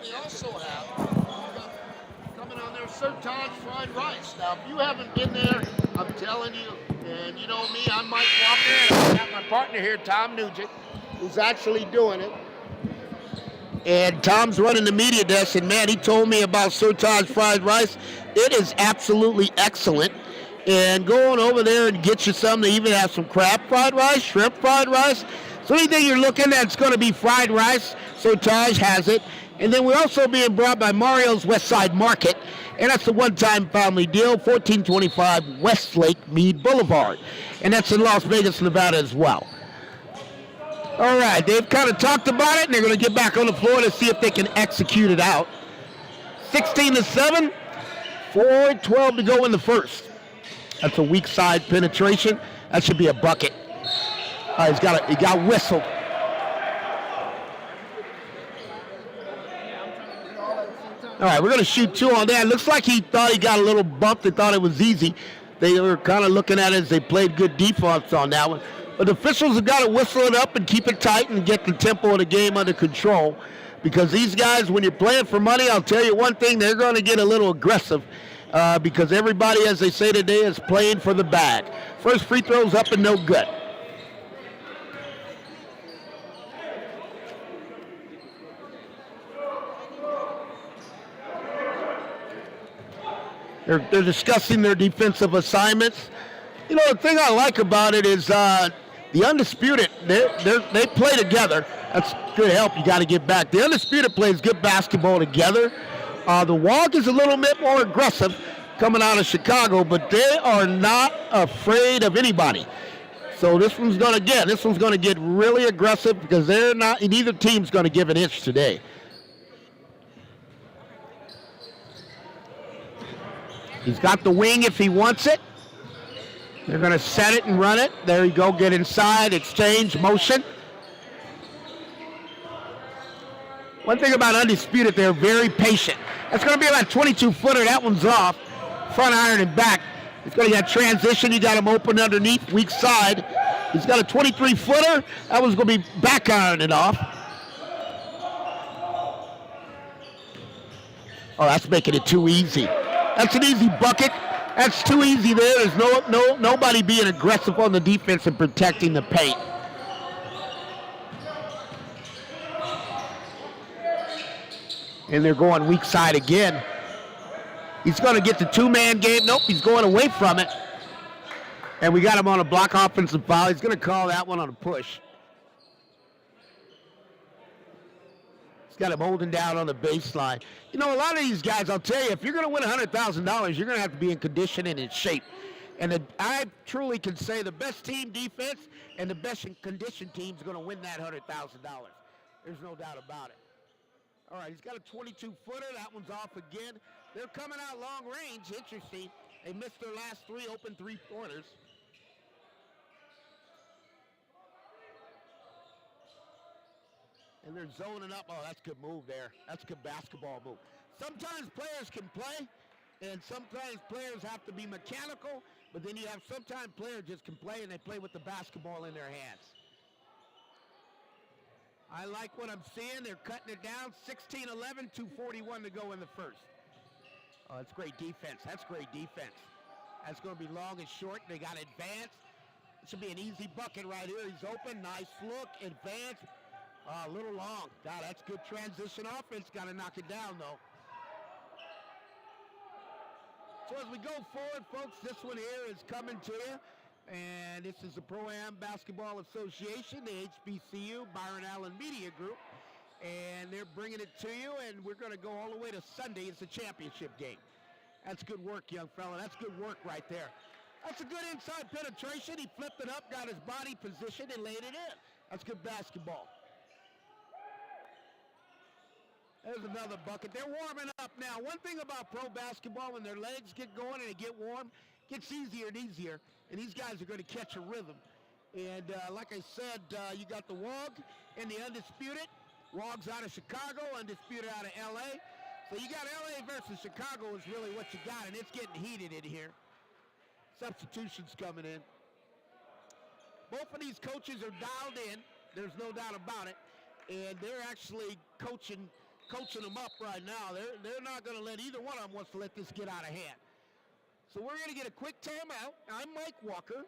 they also have coming on there Sir Todd's Fried Rice. Now, if you haven't been there, I'm telling you, and you know me, I'm Mike Walker, and I've got my partner here, Tom Nugent, who's actually doing it. And Tom's running the media desk, and man, he told me about Sir Todd's Fried Rice. It is absolutely excellent. And go on over there and get you some. They even have some crab fried rice, shrimp fried rice. So anything you're looking at, it's going to be fried rice. So Taj has it. And then we're also being brought by Mario's Westside Market. And that's the one-time family deal, 1425 Westlake Mead Boulevard. And that's in Las Vegas, Nevada as well. All right, they've kind of talked about it, and they're going to get back on the floor to see if they can execute it out. 16-7, 4:12 to go in the first. That's a weak side penetration. That should be a bucket. He got whistled. All right, we're going to shoot two on that. Looks like he thought he got a little bump. They thought it was easy. They were kind of looking at it as they played good defense on that one. But the officials have got to whistle it up and keep it tight and get the tempo of the game under control. Because these guys, when you're playing for money, I'll tell you one thing, they're going to get a little aggressive. Because everybody, as they say today, is playing for the bag. First free throw's up and no good. They're discussing their defensive assignments. You know, the thing I like about it is the Undisputed, they play together. That's good help. You got to get back. The Undisputed plays good basketball together. The WAWG is a little bit more aggressive coming out of Chicago, but they are not afraid of anybody. So this one's going to get really aggressive because neither team's going to give an inch today. He's got the wing if he wants it. They're going to set it and run it. There you go, get inside, exchange, motion. One thing about Undisputed, they're very patient. That's going to be about a 22-footer. That one's off. Front iron and back. He's going to get transition. You got him open underneath, weak side. He's got a 23-footer. That one's going to be back iron and off. Oh, that's making it too easy. That's an easy bucket. That's too easy there. There's nobody being aggressive on the defense and protecting the paint. And they're going weak side again. He's going to get the two-man game. Nope, he's going away from it. And we got him on a block offensive foul. He's going to call that one on a push. He's got him holding down on the baseline. You know, a lot of these guys, I'll tell you, if you're going to win $100,000, you're going to have to be in condition and in shape. And I truly can say the best team defense and the best condition team is going to win that $100,000. There's no doubt about it. All right, he's got a 22-footer. That one's off again. They're coming out long range. Interesting. They missed their last three open three-pointers. And they're zoning up. Oh, that's a good move there. That's a good basketball move. Sometimes players can play, and sometimes players have to be mechanical, but then you have sometimes players just can play, and they play with the basketball in their hands. I like what I'm seeing. They're cutting it down. 16-11, 2:41 to go in the first. Oh, that's great defense. That's great defense. That's going to be long and short. They got advanced. It should be an easy bucket right here. He's open. Nice look. Advanced. A little long. God, that's good transition offense. Got to knock it down, though. So as we go forward, folks, this one here is coming to you. And this is the Pro-Am Basketball Association, the HBCU, Byron Allen Media Group. And they're bringing it to you, and we're going to go all the way to Sunday. It's a championship game. That's good work, young fella. That's good work right there. That's a good inside penetration. He flipped it up, got his body positioned, and laid it in. That's good basketball. There's another bucket. They're warming up now. One thing about pro basketball, when their legs get going and they get warm, it gets easier and easier, and these guys are going to catch a rhythm. And like I said, you got the WAWG and the Undisputed. WAWG's out of Chicago, Undisputed out of L.A. So you got L.A. versus Chicago is really what you got, and it's getting heated in here. Substitutions coming in. Both of these coaches are dialed in. There's no doubt about it. And they're actually coaching coaching them up right now. They're not going to let either one of them wants to let this get out of hand. So we're going to get a quick timeout. I'm Mike Walker,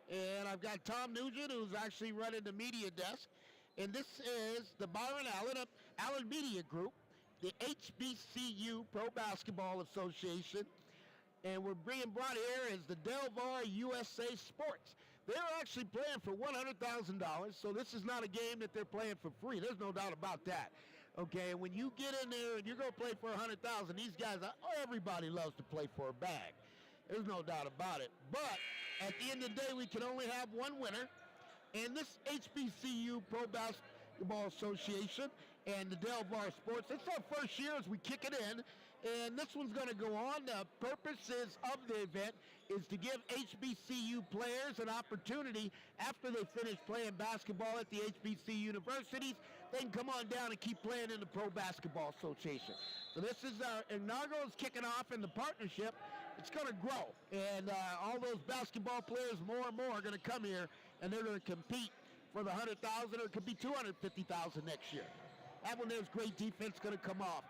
and I've got Tom Nugent, who's actually running the media desk. And this is the Byron Allen Media Group, the HBCU Pro Basketball Association. And we're being brought here as the Delaware USA Sports. They're actually playing for $100,000, so this is not a game that they're playing for free. There's no doubt about that. Okay, when you get in there and you're going to play for $100,000, these guys, everybody loves to play for a bag. There's no doubt about it. But at the end of the day, we can only have one winner. And this HBCU Pro Basketball Association and the Delaware Sports, it's our first year as we kick it in. And this one's going to go on. The purposes of the event is to give HBCU players an opportunity after they finish playing basketball at the HBCU universities. They can come on down and keep playing in the Pro Basketball Association. So this is our inaugural is kicking off in the partnership. It's going to grow. And all those basketball players, more and more, are going to come here, and they're going to compete for the $100,000, or it could be $250,000 next year. That one there's great defense going to come off.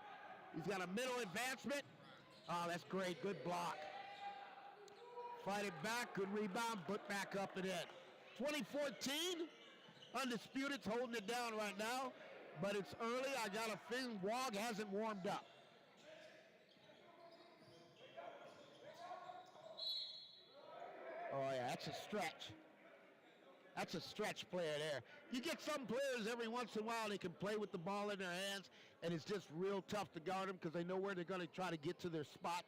He's got a middle advancement. Oh, that's great. Good block. Fight it back. Good rebound. Put back up and in. 2014. Undisputed's holding it down right now, but it's early. I got a feeling WAWG hasn't warmed up. Oh, yeah, that's a stretch. That's a stretch player there. You get some players every once in a while, they can play with the ball in their hands, and it's just real tough to guard them because they know where they're going to try to get to their spots.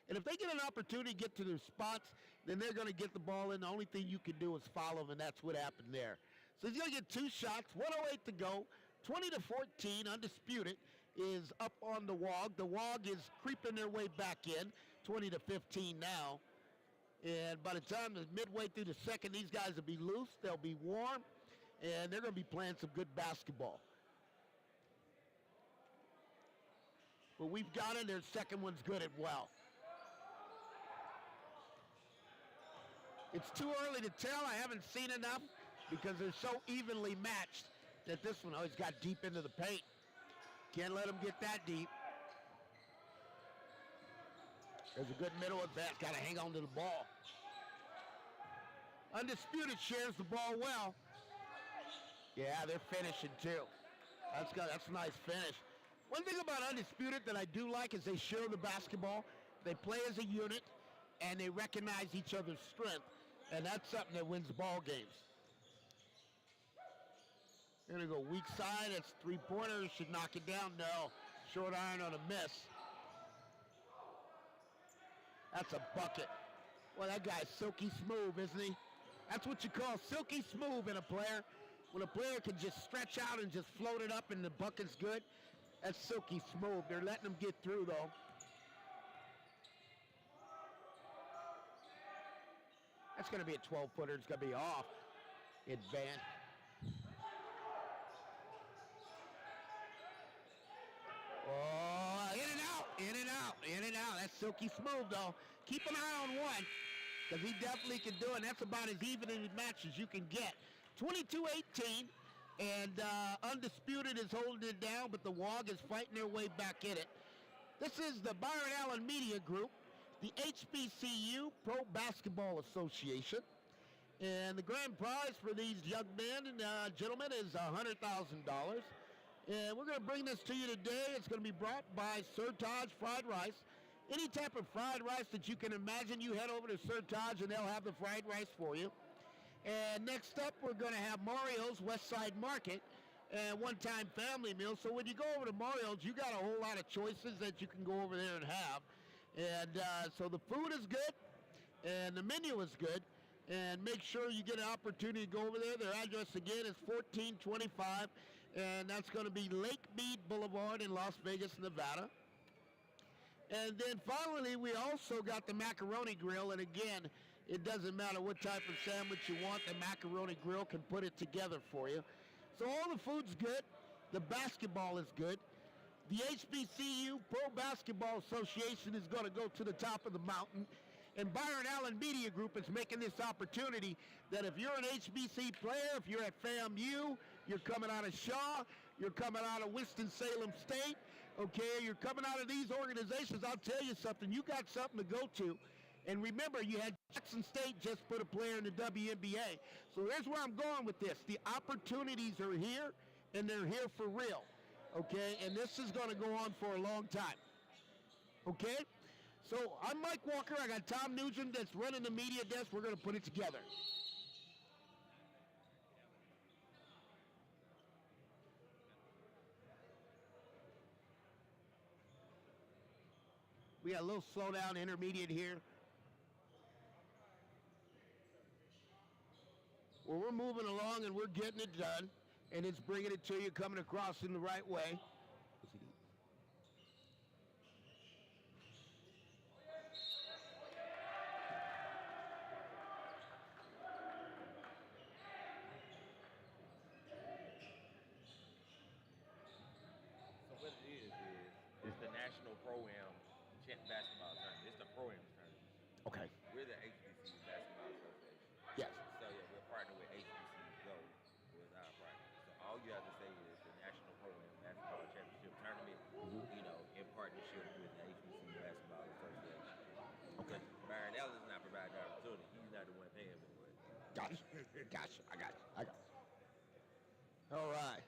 And if they get an opportunity to get to their spots, then they're going to get the ball in. The only thing you can do is follow them, and that's what happened there. So he's going to get 2 shots, 1:08 to go, 20-14, Undisputed is up on the WAWG. The WAWG is creeping their way back in, 20-15 now. And by the time it's midway through the second, these guys will be loose, they'll be warm, and they're going to be playing some good basketball. But we've got it, their second one's good as well. It's too early to tell. I haven't seen enough because they're so evenly matched that this one always got deep into the paint. Can't let them get that deep. There's a good middle advance. Got to hang on to the ball. Undisputed shares the ball well. Yeah, they're finishing too. That's a nice finish. One thing about Undisputed that I do like is they share the basketball. They play as a unit, and they recognize each other's strength, and that's something that wins ball games. They're going to go weak side. It's three-pointer. Should knock it down. No. Short iron on a miss. That's a bucket. Well, that guy's silky smooth, isn't he? That's what you call silky smooth in a player. When a player can just stretch out and just float it up and the bucket's good, that's silky smooth. They're letting them get through, though. That's going to be a 12-footer. It's going to be off. Advance. Oh, in and out, in and out, in and out. That's silky smooth, though. Keep an eye on one, because he definitely can do it. And that's about as even in match as you can get. 22-18, and Undisputed is holding it down, but the WAWG is fighting their way back in it. This is the Byron Allen Media Group, the HBCU Pro Basketball Association. And the grand prize for these young men and gentlemen is $100,000. And we're going to bring this to you today. It's going to be brought by Sir Taj Fried Rice. Any type of fried rice that you can imagine, you head over to Sir Taj and they'll have the fried rice for you. And next up, we're going to have Mario's West Side Market and one-time family meal. So when you go over to Mario's, you got a whole lot of choices that you can go over there and have. And so the food is good and the menu is good. And make sure you get an opportunity to go over there. Their address, again, is 1425, and that's going to be Lake Mead Boulevard in Las Vegas, Nevada. And then finally, we also got the Macaroni Grill, and again, it doesn't matter what type of sandwich you want, the Macaroni Grill can put it together for you. So all the food's good. The basketball is good. The HBCU Pro Basketball Association is going to go to the top of the mountain. And Byron Allen Media Group is making this opportunity that if you're an HBC player, if you're at FAMU, you're coming out of Shaw, you're coming out of Winston-Salem State, okay, you're coming out of these organizations, I'll tell you something, you got something to go to. And remember, you had Jackson State just put a player in the WNBA. So here's where I'm going with this. The opportunities are here, and they're here for real, okay? And this is going to go on for a long time, okay? So I'm Mike Walker. I got Tom Nugent that's running the media desk. We're going to put it together. We got a little slowdown intermediate here. Well, we're moving along and we're getting it done, and it's bringing it to you, coming across in the right way. So what it is it's the National Pro-Am Basketball Tournament. It's the Pro-Am tournament. Okay. We're the HBCU Basketball Association. Yes. So yeah, we're partnered with HBCU Go was our partner. So all you have to say is the National Pro-Am Basketball Championship Tournament, you know, in partnership with the HBCU Basketball Association. Okay. Byron Ellis not providing the opportunity. He's not the one paying for it. Gotcha. I got you. All right.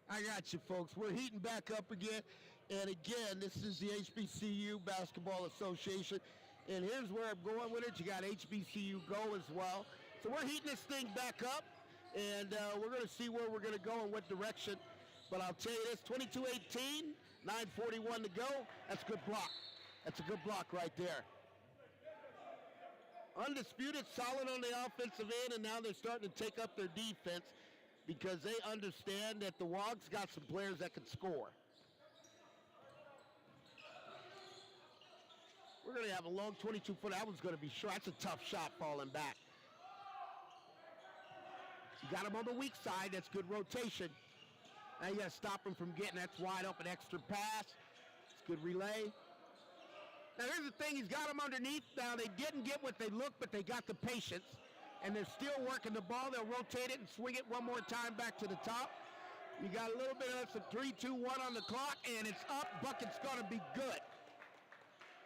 I got you, folks. We're heating back up again. And again, this is the HBCU Basketball Association. And here's where I'm going with it. You got HBCU Go as well. So we're heating this thing back up. And we're going to see where we're going to go and what direction. But I'll tell you this, 22-18, 9:41 to go. That's a good block. That's a good block right there. Undisputed, solid on the offensive end, and now they're starting to take up their defense because they understand that the WAWG's got some players that can score. We're going to have a long 22-foot. That one's going to be short. That's a tough shot falling back. You got him on the weak side. That's good rotation. Now you got to stop him from getting. That's wide open extra pass. It's good relay. Now here's the thing. He's got him underneath. Now they didn't get what they looked, but they got the patience. And they're still working the ball. They'll rotate it and swing it one more time back to the top. You got a little bit of some 3, 2, 1 on the clock, and it's up. Bucket's going to be good.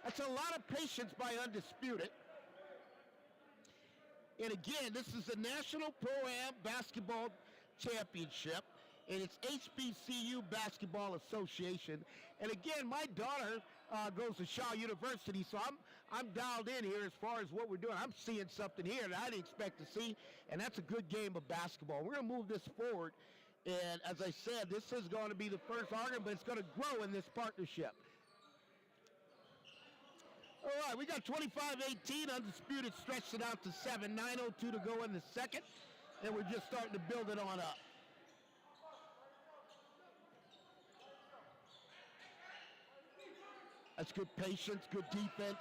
That's a lot of patience by Undisputed. And again, this is the National Pro-Am Basketball Championship, and it's HBCU Basketball Association. And again, my daughter goes to Shaw University, so I'm dialed in here as far as what we're doing. I'm seeing something here that I didn't expect to see, and that's a good game of basketball. We're going to move this forward, and as I said, this is going to be the first argument, but it's going to grow in this partnership. All right, we got 25-18. Undisputed stretched it out to 7. 9:02 to go in the second, and we're just starting to build it on up. That's good patience, good defense.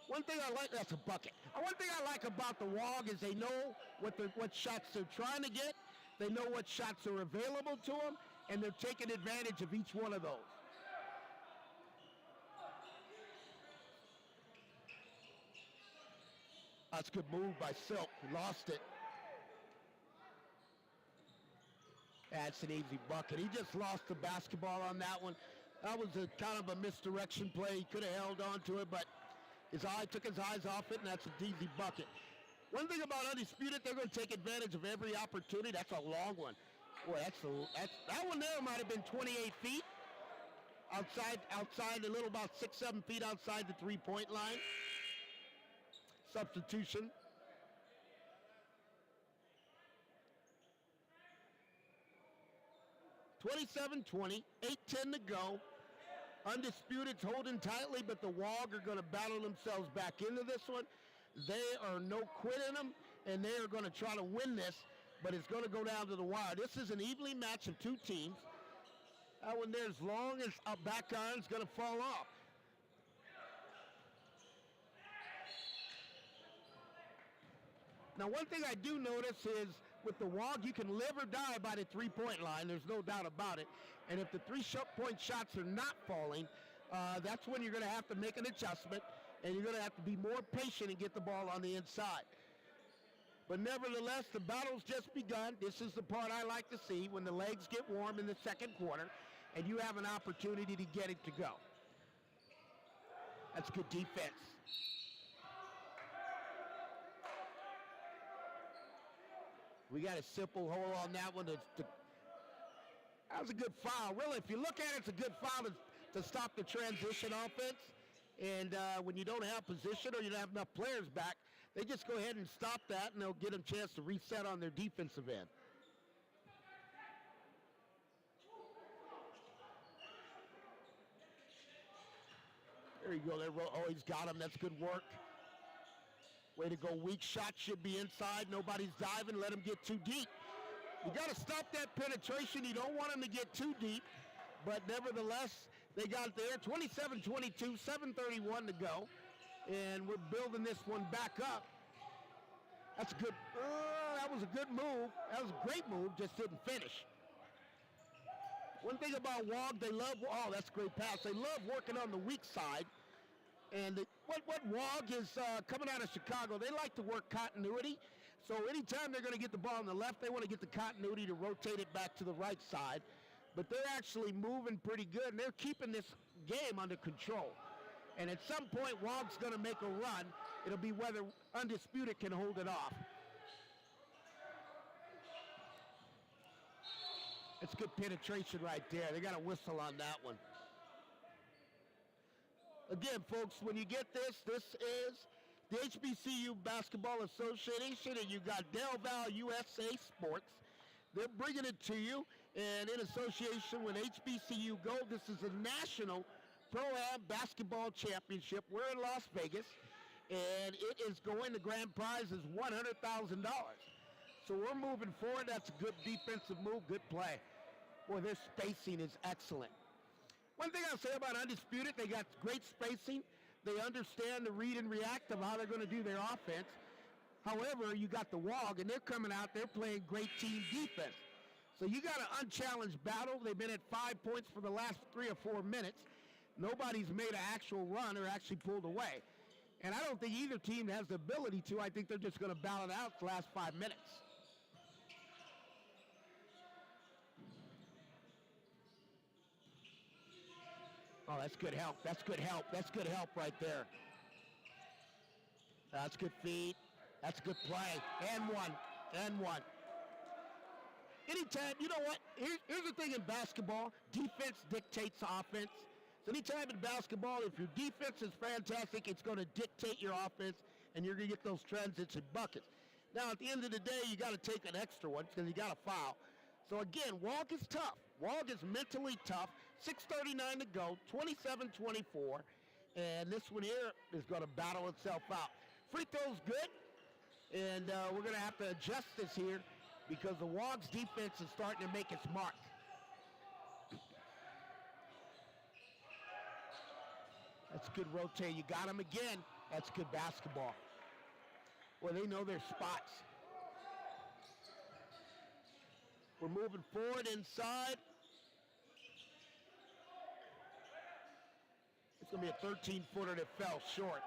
One thing I like, that's a bucket. One thing I like about the WAWG is they know what shots they're trying to get. They know what shots are available to them, and they're taking advantage of each one of those. That's a good move by Silk. He lost it. That's an easy bucket. He just lost the basketball on that one. That was a kind of a misdirection play. He could have held on to it, but took his eyes off it, and that's an easy bucket. One thing about Undisputed, they're going to take advantage of every opportunity. That's a long one. Boy, that one there might have been 28 feet. Outside a little, about 6, 7 feet outside the three-point line. Substitution. (27-20), 8:10 to go. Undisputed's holding tightly, but the WAWG are going to battle themselves back into this one. They are no quit in them, and they are going to try to win this, but it's going to go down to the wire. This is an evenly match of two teams. That one there, as long as a back iron's going to fall off. Now, one thing I do notice is with the WAWG, you can live or die by the three-point line. There's no doubt about it. And if the three-point shots are not falling, that's when you're going to have to make an adjustment, and you're going to have to be more patient and get the ball on the inside. But nevertheless, the battle's just begun. This is the part I like to see, when the legs get warm in the second quarter and you have an opportunity to get it to go. That's good defense. We got a simple hole on that one. That was a good foul. Really, if you look at it, it's a good foul to stop the transition offense. And when you don't have position or you don't have enough players back, they just go ahead and stop that, and they'll get them a chance to reset on their defensive end. There you go. Oh, he's got him. That's good work. Way to go. Weak shot should be inside. Nobody's diving. Let him get too deep. You got to stop that penetration. You don't want him to get too deep. But nevertheless, they got there. 27-22, 7:31 to go. And we're building this one back up. That's good. That was a good move. That was a great move. Just didn't finish. One thing about WAWG, they love, oh, that's a great pass. They love working on the weak side. And what WAWG is coming out of Chicago, they like to work continuity. So anytime they're going to get the ball on the left, they want to get the continuity to rotate it back to the right side. But they're actually moving pretty good, and they're keeping this game under control. And at some point, WAWG's going to make a run. It'll be whether Undisputed can hold it off. It's good penetration right there. They got a whistle on that one. Again, folks, when you get this is the HBCU Basketball Association, and you got Delaware USA Sports. They're bringing it to you, and in association with HBCU Go, this is a national Pro-Am Basketball Championship. We're in Las Vegas, and it is going, the grand prize is $100,000. So we're moving forward. That's a good defensive move, good play. Boy, their spacing is excellent. One thing I'll say about Undisputed, they got great spacing. They understand the read and react of how they're going to do their offense. However, you got the WAWG, and they're coming out, they're playing great team defense. So you got an unchallenged battle. They've been at 5 points for the last 3 or 4 minutes. Nobody's made an actual run or actually pulled away. And I don't think either team has the ability to. I think they're just going to battle it out the last 5 minutes. Oh, that's good help. That's good help. That's good help right there. That's good feed. That's a good play. And one. Anytime, you know what? Here's the thing in basketball. Defense dictates offense. So anytime in basketball, if your defense is fantastic, it's going to dictate your offense, and you're going to get those transits and buckets. Now, at the end of the day, you got to take an extra one because you got to foul. So again, WAWG is tough. WAWG is mentally tough. 6:39 to go, 27-24. And this one here is going to battle itself out. Free throw's good. And we're going to have to adjust this here because the WAWG's defense is starting to make its mark. That's good rotate. You got him again. That's good basketball. Well, they know their spots. We're moving forward inside. It's going to be a 13-footer that fell short.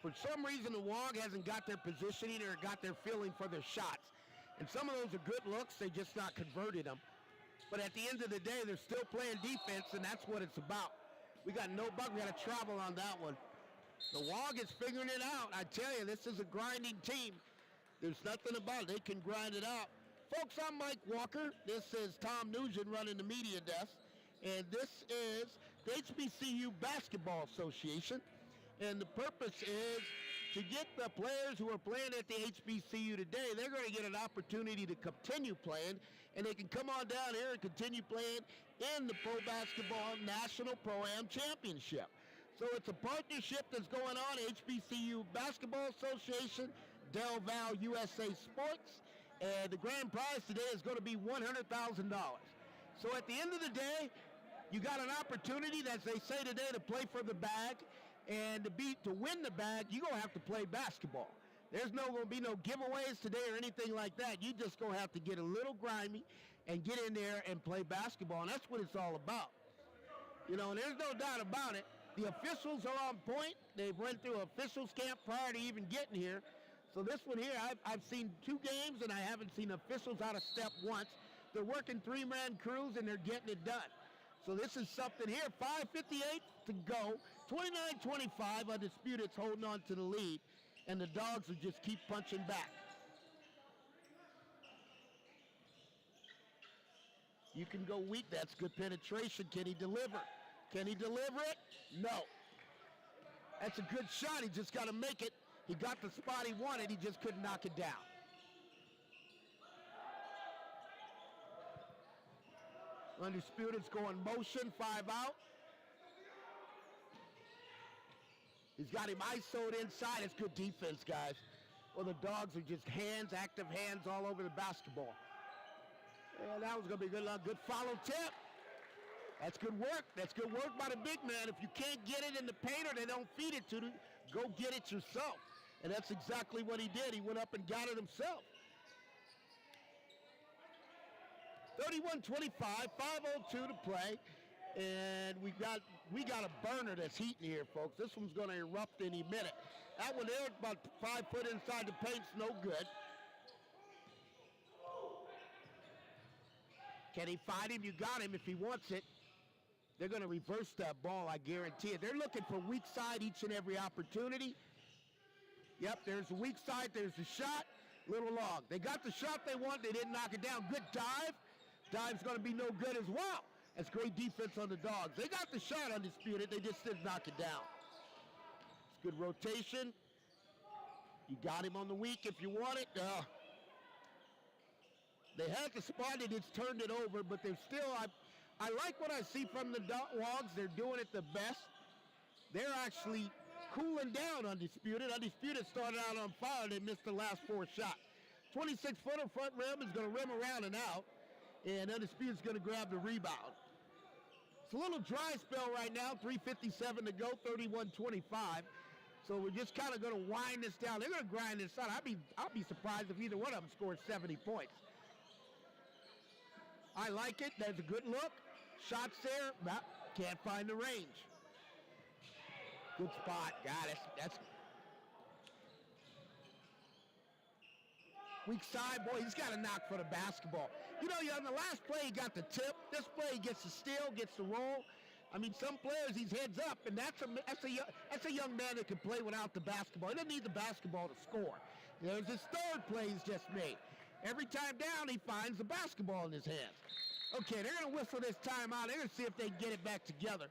For some reason, the WAWG hasn't got their positioning or got their feeling for their shots. And some of those are good looks. They just not converted them. But at the end of the day, they're still playing defense, and that's what it's about. We got no buck. We got to travel on that one. The WAWG is figuring it out. I tell you, this is a grinding team. There's nothing about it. They can grind it out. Folks, I'm Mike Walker. This is Tom Nugent running the media desk. And this is the HBCU Basketball Association. And the purpose is to get the players who are playing at the HBCU today, they're going to get an opportunity to continue playing, and they can come on down here and continue playing in the Pro Basketball National Pro-Am Championship. So it's a partnership that's going on, HBCU Basketball Association, Delaware USA Sports, and the grand prize today is going to be $100,000. So at the end of the day, you got an opportunity, as they say today, to play for the bag. And to win the bag, you're going to have to play basketball. There's going to be no giveaways today or anything like that. You just going to have to get a little grimy and get in there and play basketball. And that's what it's all about. You know, and there's no doubt about it. The officials are on point. They've run through officials camp prior to even getting here. So this one here, I've seen 2 games, and I haven't seen officials out of step once. They're working 3-man crews, and they're getting it done. So this is something here. 5:58 to go. 29-25. Undisputed's holding on to the lead, and the Dogs will just keep punching back. You can go weak. That's good penetration. Can he deliver? Can he deliver it? No. That's a good shot. He just got to make it. He got the spot he wanted. He just couldn't knock it down. Undisputed's going motion, 5 out. He's got him ISO'd inside. It's good defense, guys. Well, the Dogs are just hands, active hands all over the basketball. And that was going to be good luck. Good follow tip. That's good work. That's good work by the big man. If you can't get it in the paint or they don't feed it to you, go get it yourself. And that's exactly what he did. He went up and got it himself. 31-25, 5:02 to play. And we got a burner that's heating here, folks. This one's going to erupt any minute. That one there, about 5 foot inside the paint's no good. Can he find him? You got him if he wants it. They're going to reverse that ball, I guarantee it. They're looking for weak side each and every opportunity. Yep, there's the weak side. There's the shot. Little long. They got the shot they want. They didn't knock it down. Good dive. Dive's going to be no good as well. That's great defense on the Dogs. They got the shot, Undisputed. They just didn't knock it down. It's good rotation. You got him on the weak if you want it. They had the spot. They just turned it over, but they're still... I like what I see from the WAWGs. They're doing it the best. They're actually cooling down Undisputed. Undisputed started out on fire. They missed the last 4 shots. 26-footer front rim is going to rim around and out, and Undisputed's going to grab the rebound. It's a little dry spell right now. 3:57 to go, 31-25. So we're just kind of going to wind this down. They're going to grind this out. I'll be surprised if either one of them scores 70 points. I like it. There's a good look. Shots there. Can't find the range. Good spot. God, that's weak side. Boy, he's got a knock for the basketball. You know, on the last play, he got the tip. This play, he gets the steal, gets the roll. I mean, some players, he's heads up, and that's a young man that can play without the basketball. He doesn't need the basketball to score. There's his third play he's just made. Every time down, he finds the basketball in his hands. Okay, they're going to whistle this timeout. They're going to see if they can get it back together.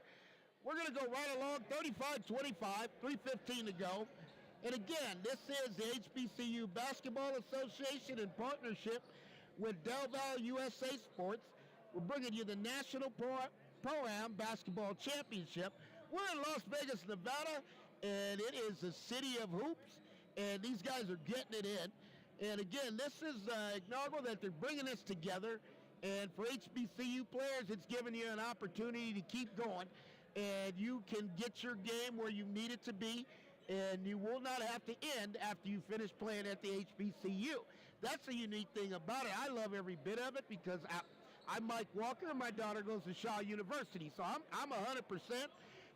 We're going to go right along, 35-25, 3:15 to go. And again, this is the HBCU Basketball Association in partnership with Delaware USA Sports. We're bringing you the National Pro-Am Basketball Championship. We're in Las Vegas, Nevada, and it is the city of hoops, and these guys are getting it in. And again, this is inaugural that they're bringing this together. And for HBCU players, it's giving you an opportunity to keep going. And you can get your game where you need it to be. And you will not have to end after you finish playing at the HBCU. That's the unique thing about it. I love every bit of it because I'm Mike Walker and my daughter goes to Shaw University. So I'm 100%.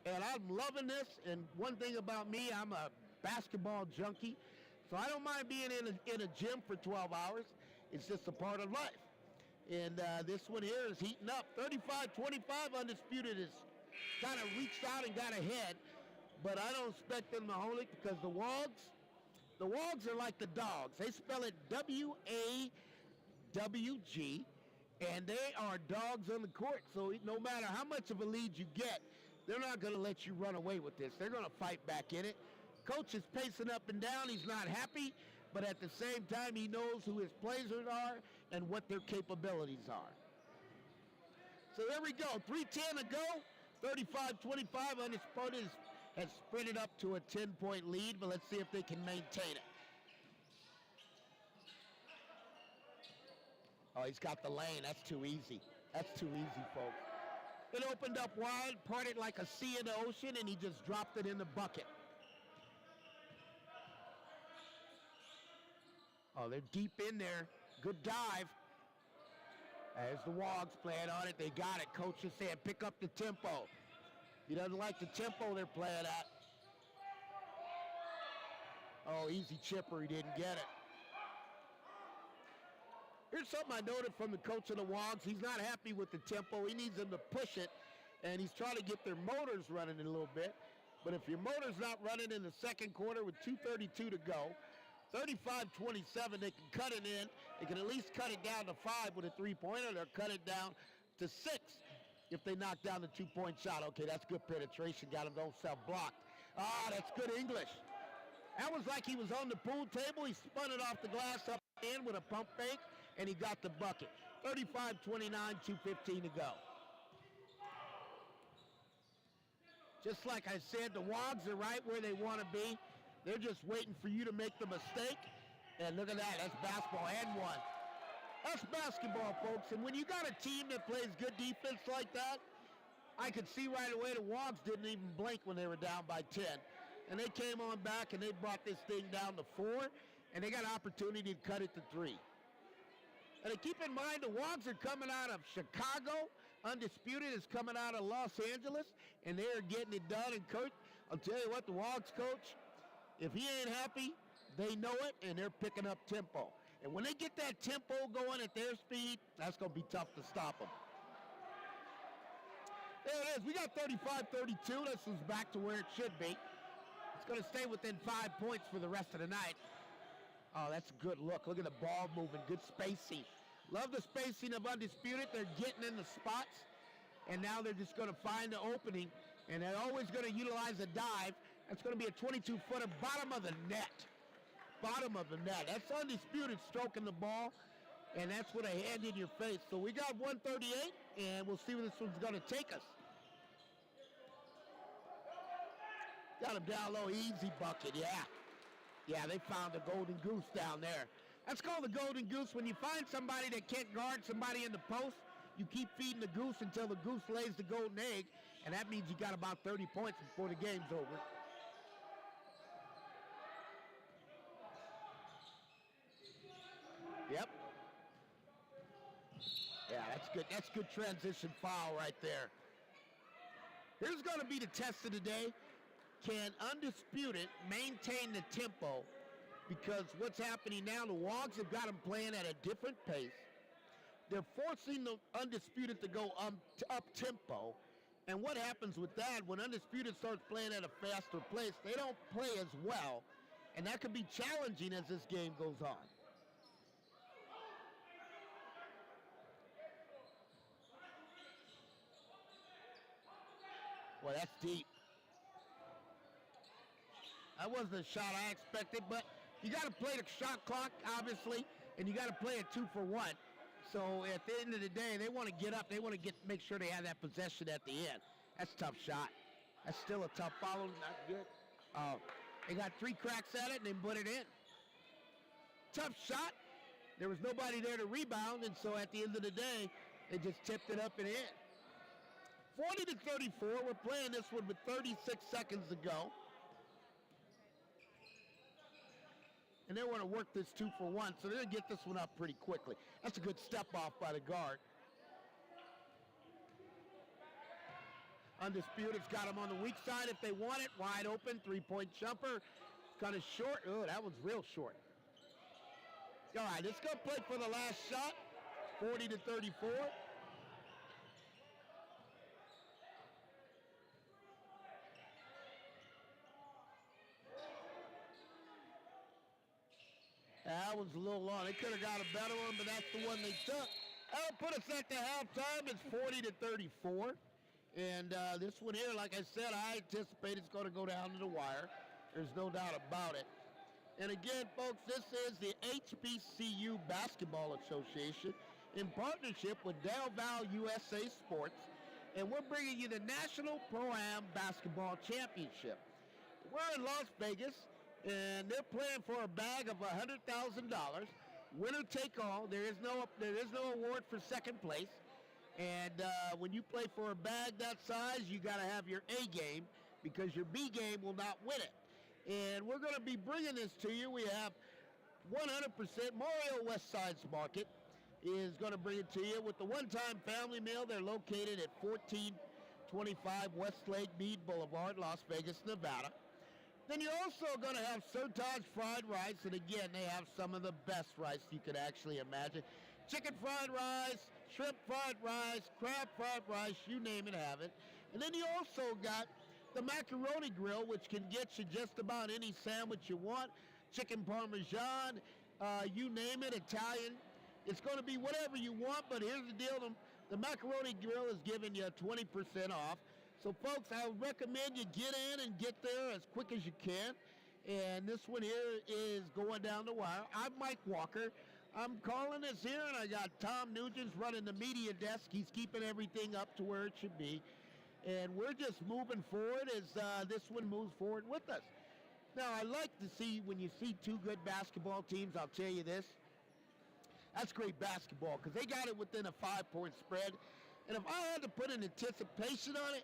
And I'm loving this. And one thing about me, I'm a basketball junkie. So I don't mind being in a gym for 12 hours. It's just a part of life. And this one here is heating up. 35-25, Undisputed is kind of reached out and got ahead. But I don't expect them to hold it because the WAWGs are like the Dogs. They spell it WAWG, and they are dogs on the court. So no matter how much of a lead you get, they're not going to let you run away with this. They're going to fight back in it. Coach is pacing up and down. He's not happy, but at the same time, he knows who his players are and what their capabilities are. So there we go. 3:10 to go. 35-25. Undisputed has sprinted up to a 10-point lead, but let's see if they can maintain it. Oh, he's got the lane. That's too easy. That's too easy, folks. It opened up wide, parted like a sea in the ocean, and he just dropped it in the bucket. Oh, they're deep in there. Good dive. As the WAWGs playing on it, they got it. Coach is saying, pick up the tempo. He doesn't like the tempo they're playing at. Oh, easy chipper. He didn't get it. Here's something I noted from the coach of the WAWGs. He's not happy with the tempo. He needs them to push it, and he's trying to get their motors running a little bit. But if your motor's not running in the second quarter with 2:32 to go, 35-27, they can cut it in. They can at least cut it down to 5 with a three-pointer. They'll cut it down to 6 if they knock down the two-point shot. Okay, that's good penetration. Got him, don't self-blocked. That's good English. That was like he was on the pool table. He spun it off the glass up in with a pump fake, and he got the bucket. 35-29, 2:15 to go. Just like I said, the WAWGs are right where they want to be. They're just waiting for you to make the mistake. And look at that, that's basketball and one. That's basketball, folks. And when you got a team that plays good defense like that, I could see right away the WAWGs didn't even blink when they were down by 10. And they came on back and they brought this thing down to 4, and they got an opportunity to cut it to 3. And keep in mind, the WAWGs are coming out of Chicago. Undisputed is coming out of Los Angeles, and they're getting it done. And coach, I'll tell you what, the WAWGs coach, if he ain't happy, they know it, and they're picking up tempo. And when they get that tempo going at their speed, that's going to be tough to stop them. There it is. We got 35-32. This is back to where it should be. It's going to stay within 5 points for the rest of the night. Oh, that's a good look. Look at the ball moving. Good spacing. Love the spacing of Undisputed. They're getting in the spots, and now they're just going to find the opening, and they're always going to utilize a dive. That's going to be a 22-footer, bottom of the net. Bottom of the net. That's Undisputed stroking the ball, and that's with a hand in your face. So we got 138, and we'll see where this one's going to take us. Got him down low, easy bucket, yeah. Yeah, they found the golden goose down there. That's called the golden goose. When you find somebody that can't guard somebody in the post, you keep feeding the goose until the goose lays the golden egg, and that means you got about 30 points before the game's over. Yep. Yeah, that's good. That's good transition foul right there. Here's going to be the test of the day. Can Undisputed maintain the tempo? Because what's happening now, the WAWGs have got them playing at a different pace. They're forcing the Undisputed to go up tempo. And what happens with that, when Undisputed starts playing at a faster pace, they don't play as well. And that could be challenging as this game goes on. Well, that's deep. That wasn't the shot I expected, but you got to play the shot clock, obviously, and you got to play it 2 for 1. So at the end of the day, they want to get up. They want to make sure they have that possession at the end. That's a tough shot. That's still a tough follow. Not good. They got 3 cracks at it, and they put it in. Tough shot. There was nobody there to rebound, and so at the end of the day, they just tipped it up and in. 40-34. We're playing this one with 36 seconds to go. And they want to work this 2 for 1, so they're going to get this one up pretty quickly. That's a good step off by the guard. Undisputed's got him on the weak side if they want it. Wide open, 3-point jumper. Kind of short. Oh, that one's real short. All right, let's go play for the last shot. 40-34. That one's a little long. They could have got a better one, but that's the one they took. That'll put us at the halftime. It's 40-34. And this one here, like I said, I anticipate it's going to go down to the wire. There's no doubt about it. And again, folks, this is the HBCU Basketball Association in partnership with Delaware USA Sports. And we're bringing you the National Pro-Am Basketball Championship. We're in Las Vegas, and they're playing for a bag of $100,000. Winner take all. There is no award for second place. And when you play for a bag that size, you got to have your A game because your B game will not win it. And we're going to be bringing this to you. We have 100% Mario Westside's Market is going to bring it to you with the one-time family meal. They're located at 14 25 Westlake Mead Boulevard, Las Vegas, Nevada. Then you're also going to have Sotage fried rice, and again, they have some of the best rice you could actually imagine. Chicken fried rice, shrimp fried rice, crab fried rice, you name it, have it. And then you also got the macaroni grill, which can get you just about any sandwich you want. Chicken parmesan, you name it, Italian. It's going to be whatever you want, but here's the deal. The macaroni grill is giving you 20% off. So, folks, I would recommend you get in and get there as quick as you can. And this one here is going down the wire. I'm Mike Walker. I'm calling this here, and I got Tom Nugent's running the media desk. He's keeping everything up to where it should be. And we're just moving forward as this one moves forward with us. Now, I like to see, when you see two good basketball teams, I'll tell you this, that's great basketball because they got it within a 5-point spread. And if I had to put an anticipation on it,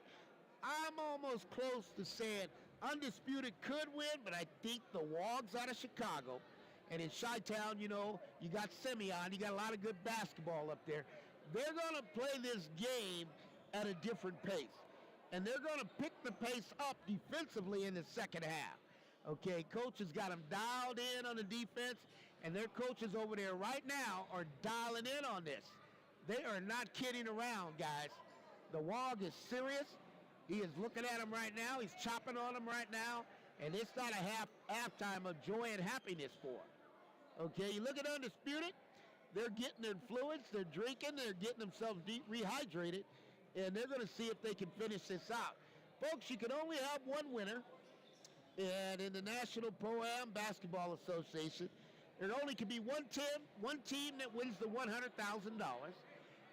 I'm almost close to saying Undisputed could win, but I think the WAWGs out of Chicago, and in Chi-Town, you know, you got Simeon, you got a lot of good basketball up there. They're going to play this game at a different pace. And they're going to pick the pace up defensively in the second half. Okay, coach has got them dialed in on the defense, and their coaches over there right now are dialing in on this. They are not kidding around, guys. The WAWG is serious. He is looking at them right now. He's chopping on them right now, and it's not a halftime of joy and happiness for them. Okay, you look at Undisputed. They're getting their fluids. They're drinking. They're getting themselves rehydrated, and they're going to see if they can finish this out. Folks, you can only have one winner. And in the National Pro-Am Basketball Association, there only can be one team that wins the $100,000.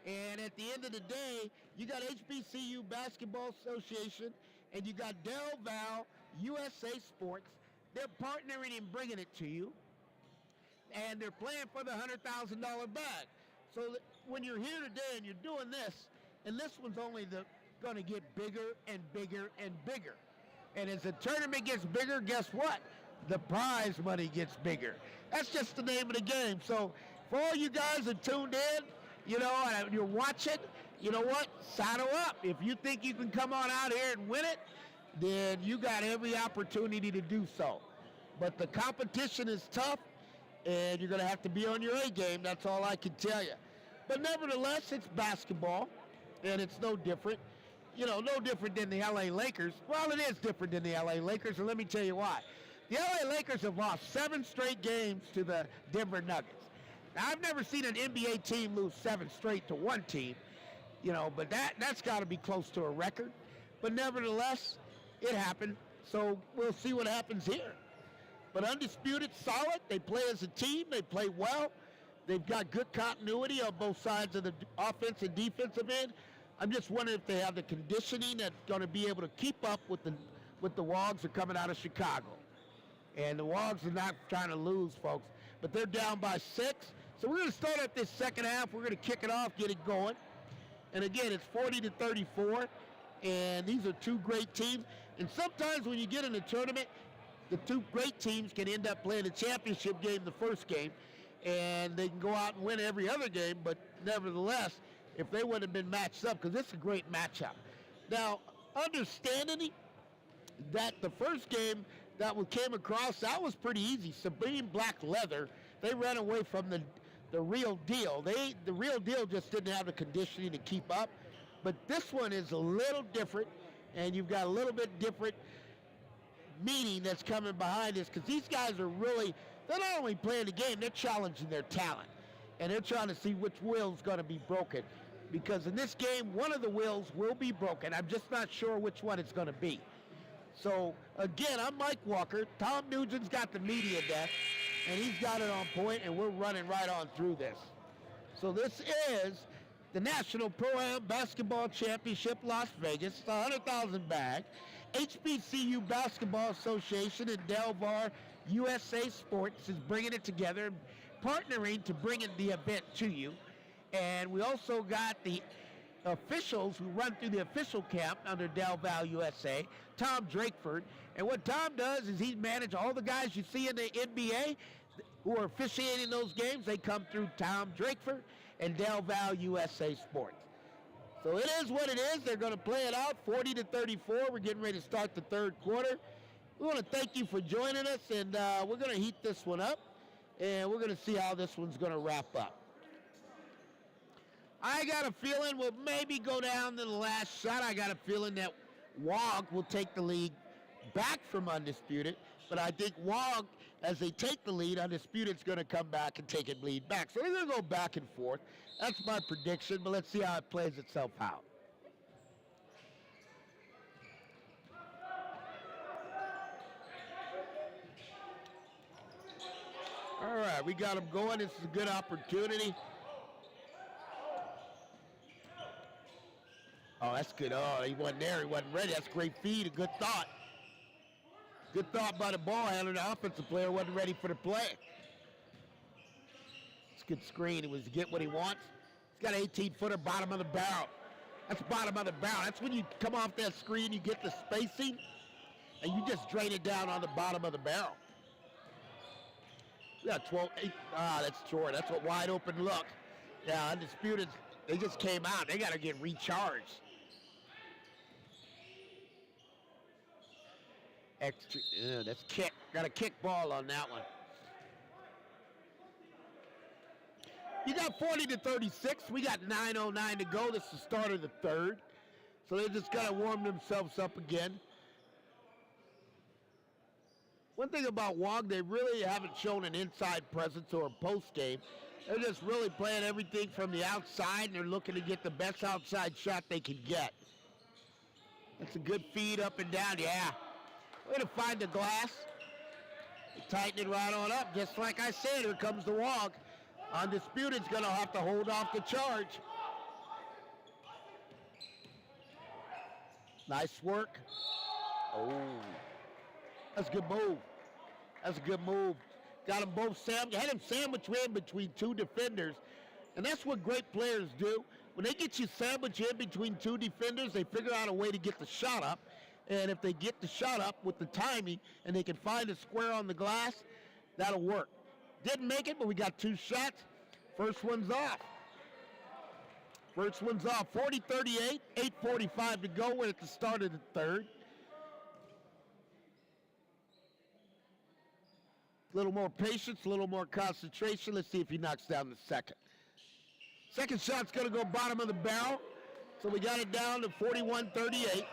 And at the end of the day, you got HBCU Basketball Association and you got Del Val USA Sports. They're partnering and bringing it to you. And they're playing for the $100,000 bag. So when you're here today and you're doing this, and this one's only going to get bigger and bigger and bigger. And as the tournament gets bigger, guess what? The prize money gets bigger. That's just the name of the game. So for all you guys that tuned in, you know, and you're watching, you know what? Saddle up. If you think you can come on out here and win it, then you got every opportunity to do so. But the competition is tough, and you're going to have to be on your A game. That's all I can tell you. But nevertheless, it's basketball, and it's no different. You know, no different than the LA Lakers. Well, it is different than the LA Lakers, and let me tell you why. The LA Lakers have lost 7 straight games to the Denver Nuggets. Now, I've never seen an NBA team lose 7 straight to one team, you know, but that's got to be close to a record. But nevertheless, it happened, so we'll see what happens here. But Undisputed, solid. They play as a team. They play well. They've got good continuity on both sides of the offense and defensive end. I'm just wondering if they have the conditioning that's going to be able to keep up with the WAWGs that are coming out of Chicago. And the WAWGs are not trying to lose, folks. But they're down by 6. So we're going to start up this second half. We're going to kick it off, get it going. And again, it's 40-34. And these are two great teams. And sometimes when you get in a tournament, the two great teams can end up playing the championship game the first game. And they can go out and win every other game. But nevertheless, if they wouldn't have been matched up, because it's a great matchup. Now, understanding that the first game that we came across, that was pretty easy. Supreme Black Leather, they ran away from the real deal. The real deal just didn't have the conditioning to keep up. But this one is a little different, and you've got a little bit different meaning that's coming behind this, because these guys are really, they're not only playing the game, they're challenging their talent. And they're trying to see which will's going to be broken. Because in this game, one of the wills will be broken. I'm just not sure which one it's going to be. So, again, I'm Mike Walker. Tom Nugent's got the media desk, and he's got it on point, and we're running right on through this. So this is the National Pro-Am Basketball Championship, Las Vegas. It's a $100,000 bag. HBCU Basketball Association and Delaware USA Sports is bringing it together, partnering to bring the event to you. And we also got the officials who run through the official camp under Del Val USA, Tom Drakeford. And what Tom does is he manages all the guys you see in the NBA who are officiating those games. They come through Tom Drakeford and Del Val USA Sports. So it is what it is. They're going to play it out, 40-34. We're getting ready to start the third quarter. We want to thank you for joining us, and we're going to heat this one up, and we're going to see how this one's going to wrap up. I got a feeling we'll maybe go down to the last shot. I got a feeling that WAWG will take the lead back from Undisputed, but I think WAWG, as they take the lead, Undisputed's going to come back and take it lead back. So they're going to go back and forth. That's my prediction, but let's see how it plays itself out. All right, we got them going. This is a good opportunity. Oh, that's good. Oh, he wasn't there. He wasn't ready. That's a great feed. A good thought. Good thought by the ball handler. The offensive player wasn't ready for the play. It's a good screen. It was to get what he wants. He's got an 18-footer, bottom of the barrel. That's bottom of the barrel. That's when you come off that screen, you get the spacing, and you just drain it down on the bottom of the barrel. Yeah, 12-8. That's short. That's a wide open look. Yeah, Undisputed, they just came out. They got to get recharged. Extra, that's kick. Got a kick ball on that one. You got 40-36. We got 9:09 to go. This is the start of the third. So they just got to warm themselves up again. One thing about WAWG, they really haven't shown an inside presence or a post game. They're just really playing everything from the outside, and they're looking to get the best outside shot they can get. That's a good feed up and down. Yeah. Way to find the glass. Tighten it right on up. Just like I said, here comes the WAWG. Undisputed's going to have to hold off the charge. Nice work. Oh. That's a good move. That's a good move. Got them both sandwiched. Had them sandwiched in between two defenders. And that's what great players do. When they get you sandwiched in between two defenders, they figure out a way to get the shot up. And if they get the shot up with the timing and they can find a square on the glass, that'll work. Didn't make it, but we got two shots. First one's off. First one's off. 40-38, 8:45 to go. We're at the start of the third. A little more patience, a little more concentration. Let's see if he knocks down the second. Second shot's going to go bottom of the barrel. So we got it down to 41-38.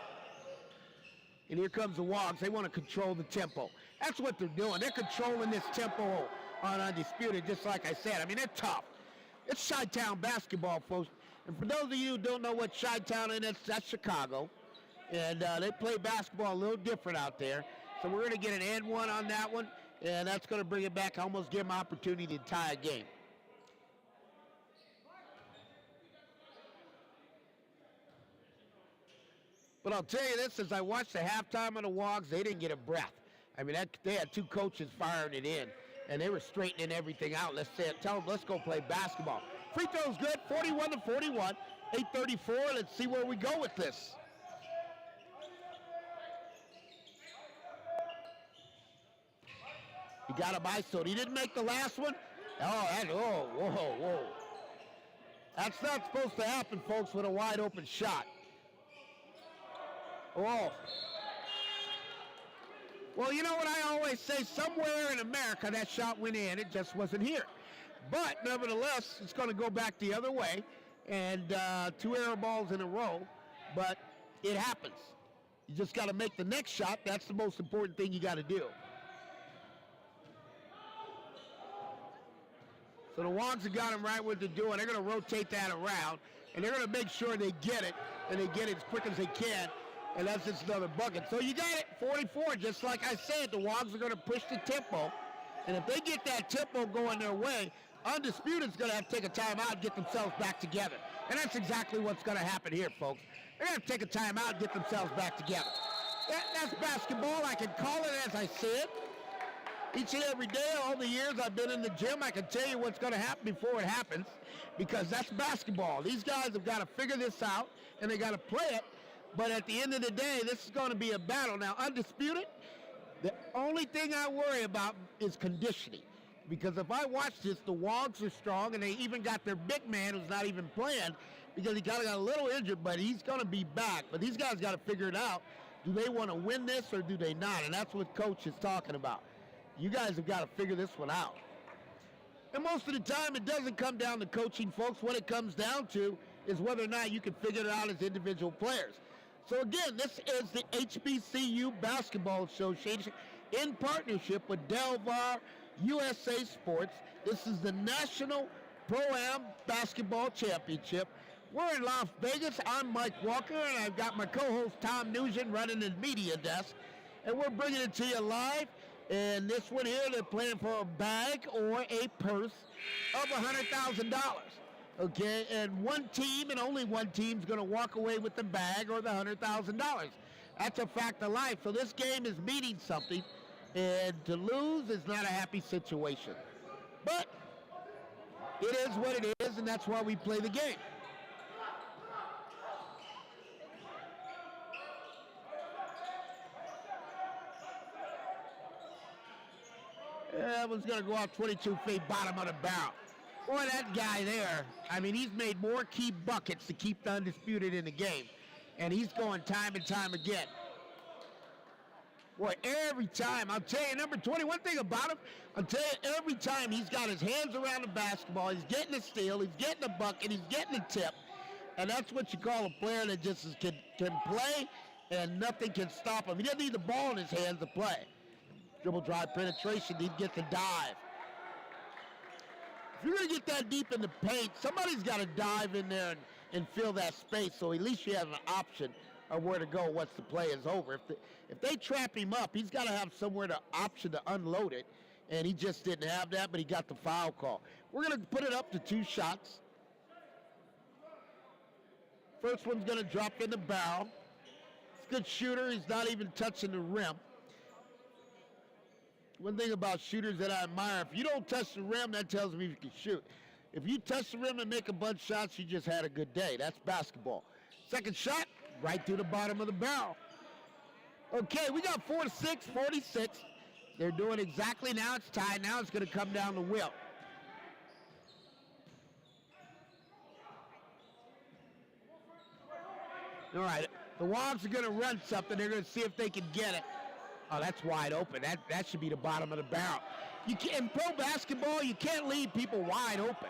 And here comes the WAWGs. They want to control the tempo. That's what they're doing. They're controlling this tempo on Undisputed, just like I said. I mean, they're tough. It's Chi-Town basketball, folks. And for those of you who don't know what Chi-Town is, that's Chicago. And they play basketball a little different out there. So we're going to get an and one on that one. And that's going to bring it back, almost give them an opportunity to tie a game. But I'll tell you this, as I watched the halftime of the WAWGs, they didn't get a breath. I mean, they had two coaches firing it in, and they were straightening everything out. Tell them, let's go play basketball. Free throw's good, 41-41, 8:34. Let's see where we go with this. He got him ISO'd. He didn't make the last one. Whoa. That's not supposed to happen, folks, with a wide open shot. Oh. Well, you know what I always say? Somewhere in America, that shot went in. It just wasn't here. But nevertheless, it's going to go back the other way. And two air balls in a row. But it happens. You just got to make the next shot. That's the most important thing you got to do. So the WAWGs have got them right what they're doing. They're going to rotate that around. And they're going to make sure they get it. And they get it as quick as they can. And that's just another bucket. So you got it, 44. Just like I said, the WAWGs are going to push the tempo. And if they get that tempo going their way, Undisputed's going to have to take a timeout and get themselves back together. And that's exactly what's going to happen here, folks. They're going to have to take a timeout and get themselves back together. That's basketball. I can call it as I see it. Each and every day, all the years I've been in the gym, I can tell you what's going to happen before it happens, because that's basketball. These guys have got to figure this out, and they got to play it. But at the end of the day, this is going to be a battle. Now, Undisputed, the only thing I worry about is conditioning. Because if I watch this, the WAWGs are strong, and they even got their big man who's not even playing, because he kind of got a little injured, but he's going to be back. But these guys got to figure it out. Do they want to win this or do they not? And that's what Coach is talking about. You guys have got to figure this one out. And most of the time, it doesn't come down to coaching, folks. What it comes down to is whether or not you can figure it out as individual players. So again, this is the HBCU Basketball Association in partnership with Delaware USA Sports. This is the National Pro-Am Basketball Championship. We're in Las Vegas. I'm Mike Walker, and I've got my co-host Tom Nugent running the media desk. And we're bringing it to you live. And this one here, they're playing for a bag or a purse of $100,000. Okay, and one team and only one team is going to walk away with the bag or the $100,000. That's a fact of life. So this game is meaning something, and to lose is not a happy situation. But it is what it is, and that's why we play the game. That one's going to go out 22 feet, bottom of the barrel. Boy, that guy there, I mean, he's made more key buckets to keep the Undisputed in the game. And he's going time and time again. Boy, every time, I'll tell you, number 20, one thing about him, I'll tell you, every time he's got his hands around the basketball, he's getting a steal, he's getting a bucket, he's getting a tip. And that's what you call a player that just can play and nothing can stop him. He doesn't need the ball in his hands to play. Dribble drive penetration, he gets a dive. If you're going to get that deep in the paint, somebody's got to dive in there and fill that space, so at least you have an option of where to go once the play is over. If they trap him up, he's got to have somewhere to option to unload it, and he just didn't have that, but he got the foul call. We're going to put it up to 2 shots. First one's going to drop in the barrel. He's a good shooter. He's not even touching the rim. One thing about shooters that I admire, if you don't touch the rim, that tells me you can shoot. If you touch the rim and make a bunch of shots, you just had a good day. That's basketball. Second shot, right through the bottom of the barrel. Okay, we got 4-6, 46. They're doing exactly now. It's tied. Now it's going to come down to Will. All right, the WAWGs are going to run something. They're going to see if they can get it. Oh, that's wide open. That should be the bottom of the barrel. You can't, in pro basketball, you can't leave people wide open.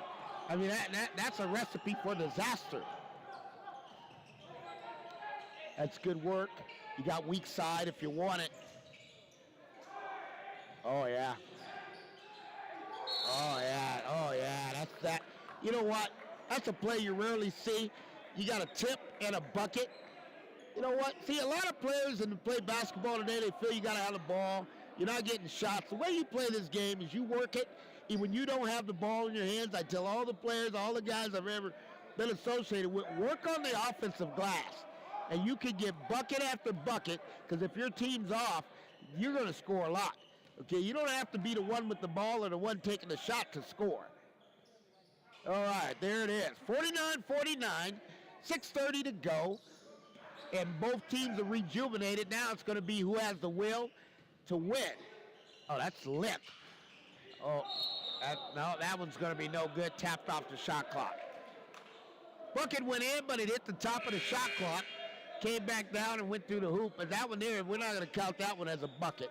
I mean, that's a recipe for disaster. That's good work. You got weak side if you want it. Oh, yeah. Oh, yeah. Oh, yeah. That's that. You know what? That's a play you rarely see. You got a tip and a bucket. You know what? See, a lot of players in play basketball today, they feel you got to have the ball. You're not getting shots. The way you play this game is you work it. And when you don't have the ball in your hands, I tell all the players, all the guys I've ever been associated with, work on the offensive glass. And you can get bucket after bucket, because if your team's off, you're going to score a lot. Okay, you don't have to be the one with the ball or the one taking the shot to score. All right, there it is. 49-49, 6:30 to go. And both teams are rejuvenated. Now it's going to be who has the will to win. Oh, that's lit. Oh, that one's going to be no good. Tapped off the shot clock. Bucket went in, but it hit the top of the shot clock. Came back down and went through the hoop. But that one there, we're not going to count that one as a bucket.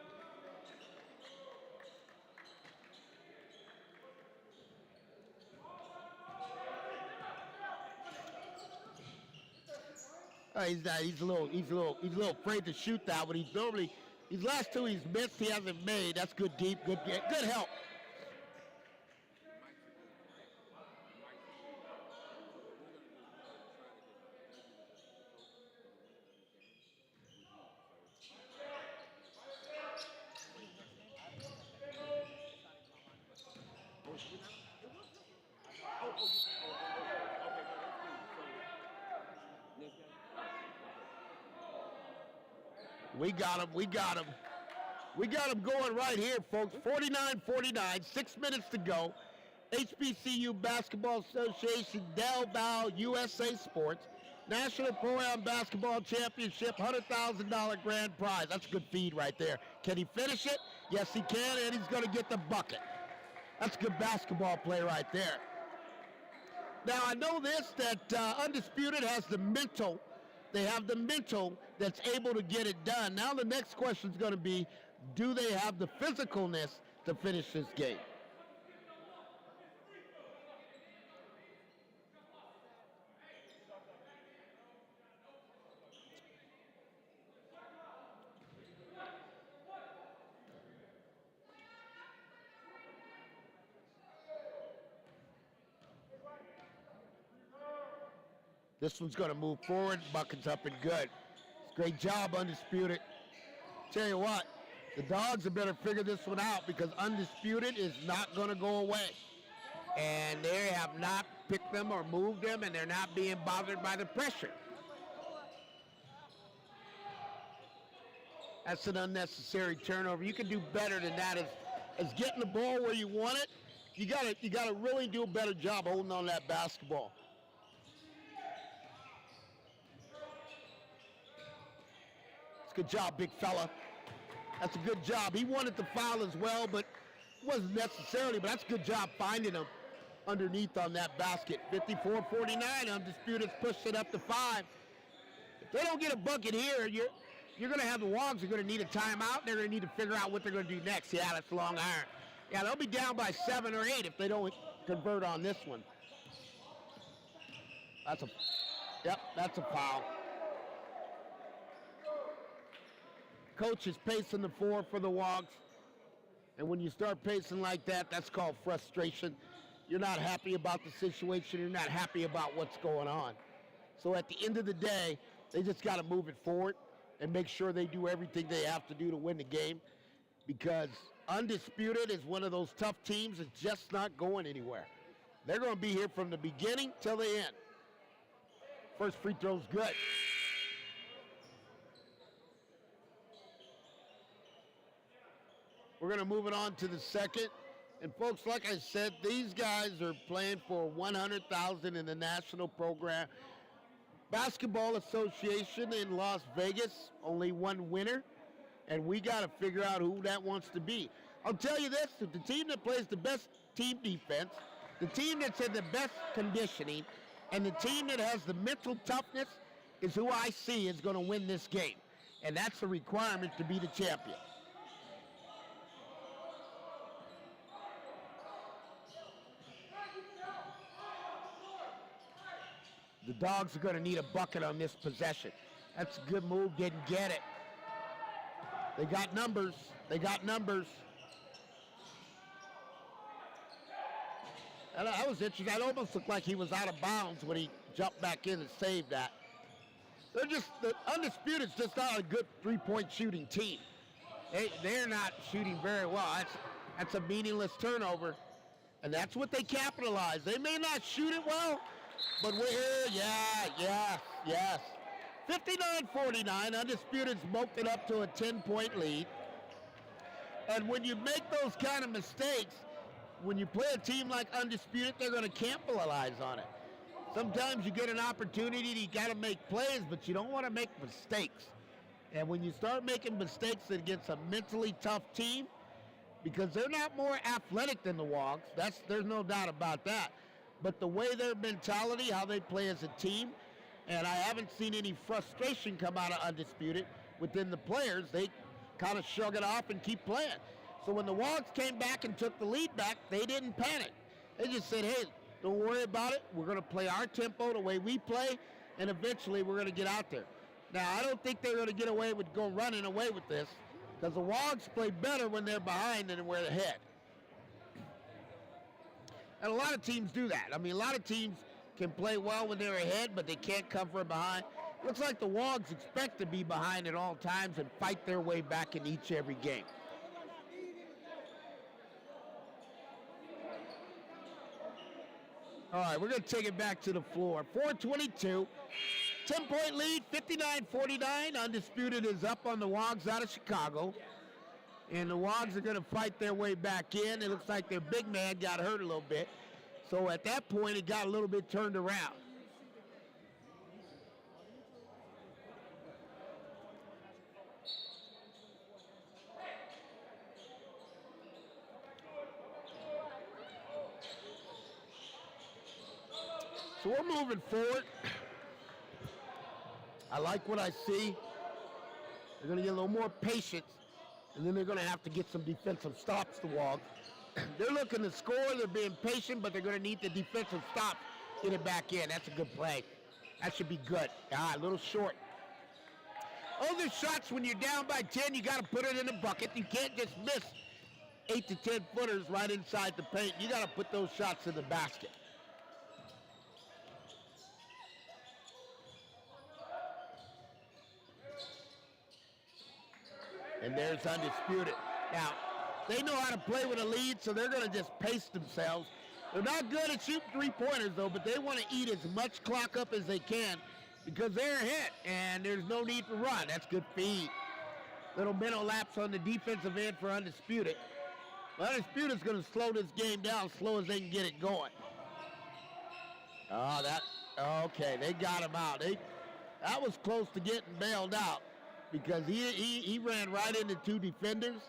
He's a little afraid to shoot that one. He's normally, these last two he's missed, he hasn't made. That's good deep, good help. We got him going right here, folks. 49-49, 6 minutes to go. HBCU Basketball Association, Delaware USA Sports, National Pro-Am Basketball Championship, $100,000 grand prize. That's a good feed right there. Can he finish it? Yes, he can, and he's going to get the bucket. That's a good basketball play right there. Now, I know this, that Undisputed has the mental. They have the mental that's able to get it done. Now the next question is going to be, do they have the physicalness to finish this game? This one's going to move forward. Buckets up and good. Great job, Undisputed. Tell you what, the Dogs had better figure this one out because Undisputed is not going to go away. And they have not picked them or moved them, and they're not being bothered by the pressure. That's an unnecessary turnover. You can do better than that. As getting the ball where you want it, you gotta really do a better job holding on that basketball. It's a good job, big fella. That's a good job. He wanted the foul as well, but it wasn't necessarily, but that's a good job finding him underneath on that basket. 54-49, Undisputed's pushed it up to 5. If they don't get a bucket here, you're going to have the WAWGs are going to need a timeout. They're going to need to figure out what they're going to do next. Yeah, that's long iron. Yeah, they'll be down by 7 or 8 if they don't convert on this one. That's a foul. Coach is pacing the floor for the WAWGs. And when you start pacing like that, that's called frustration. You're not happy about the situation. You're not happy about what's going on. So at the end of the day, they just got to move it forward and make sure they do everything they have to do to win the game, because Undisputed is one of those tough teams that's just not going anywhere. They're going to be here from the beginning till the end. First free throw's good. We're going to move it on to the second. And folks, like I said, these guys are playing for $100,000 in the national program. Basketball Association in Las Vegas, only one winner, and we got to figure out who that wants to be. I'll tell you this, the team that plays the best team defense, the team that's in the best conditioning, and the team that has the mental toughness is who I see is going to win this game. And that's a requirement to be the champion. The Dogs are going to need a bucket on this possession. That's a good move. Didn't get it. They got numbers. And that was interesting. That almost looked like he was out of bounds when he jumped back in and saved that. The Undisputed's just not a good three-point shooting team. They're not shooting very well. That's a meaningless turnover. And that's what they capitalize. They may not shoot it well, but we're here, yes. 59-49, Undisputed smoked it up to a 10-point lead. And when you make those kind of mistakes, when you play a team like Undisputed, they're going to capitalize on it. Sometimes you get an opportunity, you got to make plays, but you don't want to make mistakes. And when you start making mistakes against a mentally tough team, because they're not more athletic than the WAWGs, there's no doubt about that. But the way their mentality, how they play as a team, and I haven't seen any frustration come out of Undisputed within the players. They kind of shrug it off and keep playing. So when the WAWGs came back and took the lead back, they didn't panic. They just said, hey, don't worry about it. We're going to play our tempo the way we play, and eventually we're going to get out there. Now, I don't think they're going to get away with running away with this, because the WAWGs play better when they're behind than when they're ahead. And a lot of teams do that. I mean, a lot of teams can play well when they're ahead, but they can't come from behind. Looks like the WAWGs expect to be behind at all times and fight their way back in each every game. All right, we're going to take it back to the floor. 4:22, 10-point lead, 59-49. Undisputed is up on the WAWGs out of Chicago. And the WAWGs are going to fight their way back in. It looks like their big man got hurt a little bit. So at that point, it got a little bit turned around. So we're moving forward. I like what I see. They're going to get a little more patience, and then they're going to have to get some defensive stops to WAWG. They're looking to score. They're being patient, but they're going to need the defensive stop. Get it back in. That's a good play. That should be good. A little short. Other shots, when you're down by 10, you got to put it in the bucket. You can't just miss 8 to 10 footers right inside the paint. You got to put those shots in the basket. And there's Undisputed. Now, they know how to play with a lead, so they're going to just pace themselves. They're not good at shooting three-pointers, though, but they want to eat as much clock up as they can because they're ahead, and there's no need to run. That's good feed. Little mental lapse on the defensive end for Undisputed. Well, Undisputed's going to slow this game down slow as they can get it going. Okay, they got him out. That was close to getting bailed out because he ran right into two defenders,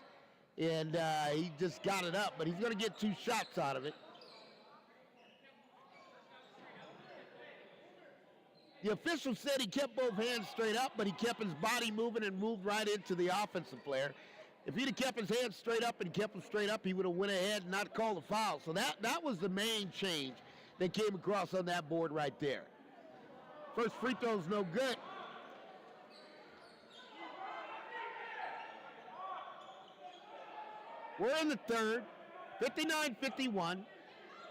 and he just got it up, but he's going to get 2 shots out of it. The official said he kept both hands straight up, but he kept his body moving and moved right into the offensive player. If he'd have kept his hands straight up and kept them straight up, he would have went ahead and not called a foul. So that was the main change that came across on that board right there. First free throw's no good. We're in the third, 59-51.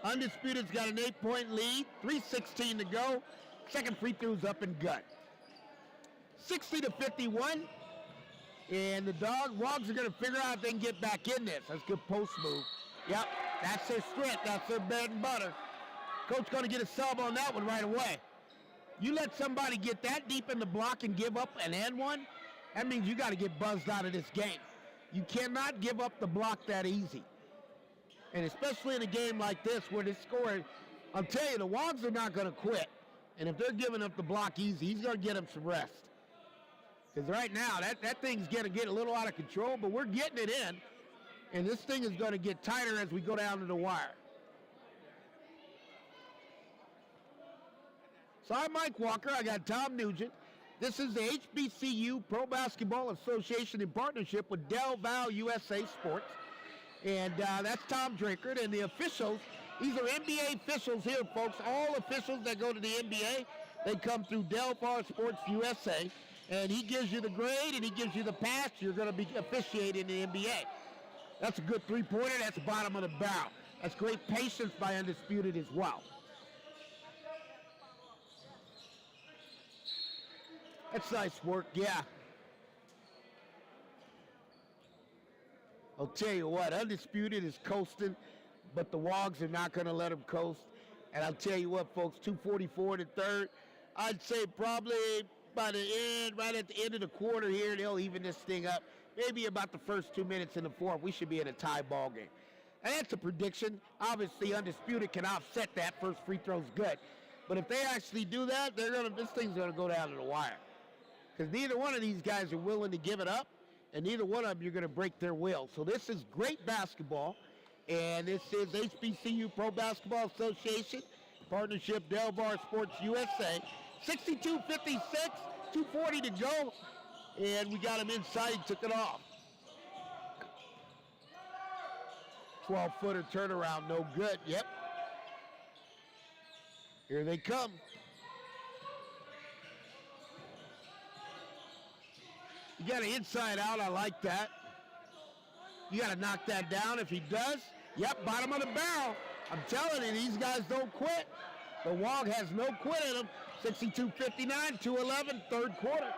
Undisputed's got an 8-point lead, 3:16 to go. Second free throw's up and good. 60-51. And the WAWGs are going to figure out if they can get back in this. That's a good post move. Yep, that's their strength. That's their bread and butter. Coach going to get a sub on that one right away. You let somebody get that deep in the block and give up an and one, that means you got to get buzzed out of this game. You cannot give up the block that easy. And especially in a game like this where they're scoring, I'll tell you, the WAWGs are not going to quit. And if they're giving up the block easy, he's going to get them some rest. Because right now, that thing's going to get a little out of control, but we're getting it in. And this thing is going to get tighter as we go down to the wire. So I'm Mike Walker. I got Tom Nugent. This is the HBCU Pro Basketball Association in partnership with Delaware USA Sports. And that's Tom Drinkard. And the officials, these are NBA officials here, folks. All officials that go to the NBA, they come through Delaware Sports USA. And he gives you the grade and he gives you the pass. You're going to be officiating in the NBA. That's a good three-pointer. That's the bottom of the barrel. That's great patience by Undisputed as well. That's nice work, yeah. I'll tell you what, Undisputed is coasting, but the WAWGs are not going to let them coast. And I'll tell you what, folks, 2:44 in the third. I'd say probably by the end, right at the end of the quarter here, they'll even this thing up. Maybe about the first 2 minutes in the fourth, we should be in a tie ball game. And that's a prediction. Obviously, Undisputed can offset that. First free throw's good. But if they actually do that, this thing's going to go down to the wire. Because neither one of these guys are willing to give it up, and neither one of them you're going to break their will. So this is great basketball, and this is HBCU Pro Basketball Association, partnership Delaware Sports USA. 62-56, 2:40 to go, and we got him inside. He took it off. 12-footer turnaround, no good. Yep. Here they come. You got an inside out. I like that. You got to knock that down. If he does, yep, bottom of the barrel. I'm telling you, these guys don't quit. The WAWG has no quit in them. 62-59, 2:11, third quarter.